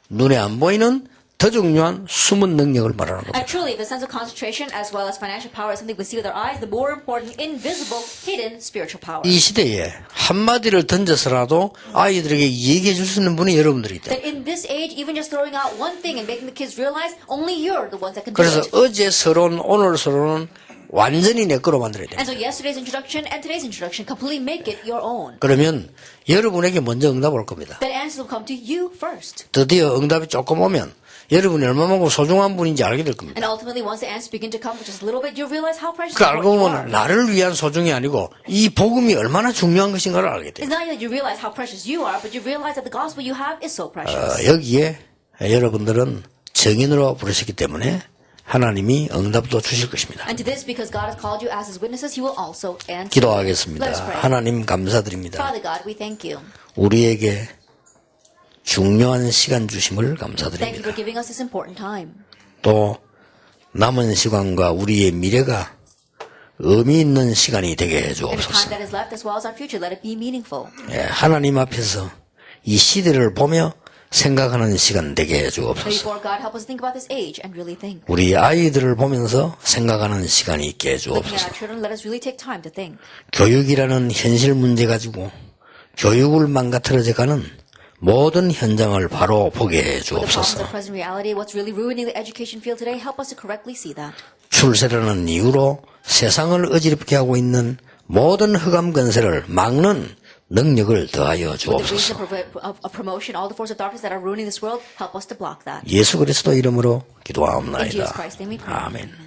눈에 안 보이는 더 중요한 숨은 능력을 말하는 겁니다. And truly, the sense of concentration as well as financial power is something we see with our eyes, the more important, invisible, hidden spiritual power. 이 시대에 한마디를 던져서라도 아이들에게 얘기해 줄 수 있는 분이 여러분들이다. That in this age, even just throwing out one thing and making the kids realize only you're the ones that can do 그래서 it. 어제 서론, 오늘 서론은 완전히 내 거로 만들어야 돼. And so yesterday's introduction and today's introduction completely make it your own. 그러면 여러분에게 먼저 응답 올 겁니다. That answer will come to you first. 드디어 응답이 조금 오면 여러분이 얼마만큼 소중한 분인지 알게 될 겁니다. And ultimately, once the answers begin to come just a little bit, you realize how precious 그 and 알고 important you are. 보면 나를 위한 소중이 아니고 이 복음이 얼마나 중요한 것인가를 알게 돼요. It's not only that you realize how precious you are, but you realize that the gospel you have is so precious. 여기에 여러분들은 증인으로 부르셨기 때문에 하나님이 응답도 주실 것입니다. And to this, because God has called you as His witnesses, He will also answer. 기도하겠습니다. Let us pray. 하나님 감사드립니다. Father God, we thank you. 우리에게 중요한 시간 주심을 Thank you 감사드립니다. for giving us this important time. 또 남은 시간과 우리의 미래가 의미 있는 시간이 되게 And the time 해주옵소서. that is left as well as our future, let it be meaningful. 예, 하나님 앞에서 이 시대를 보며 생각하는 시간 되게 해주옵소서. Before God, help us think about this age and really think. 우리 아이들을 보면서 생각하는 시간이 있게 Looking at 해주옵소서. our children, let us really take time to think. 교육이라는 현실 문제 가지고 교육을 망가뜨려져가는 모든 현장을 바로 보게 The problems 해주옵소서. of present reality, what's really ruining the education field today, help us to correctly see that. 출세라는 이유로 세상을 어지럽게 하고 있는 모든 흑암 근세를 막는 능력을 더하여 With the reason 주옵소서. of promotion, all the forces of darkness that are ruining this world, help us to block that. 예수 그리스도 이름으로 In Jesus 기도하옵나이다. Christ's name we pray. 아멘.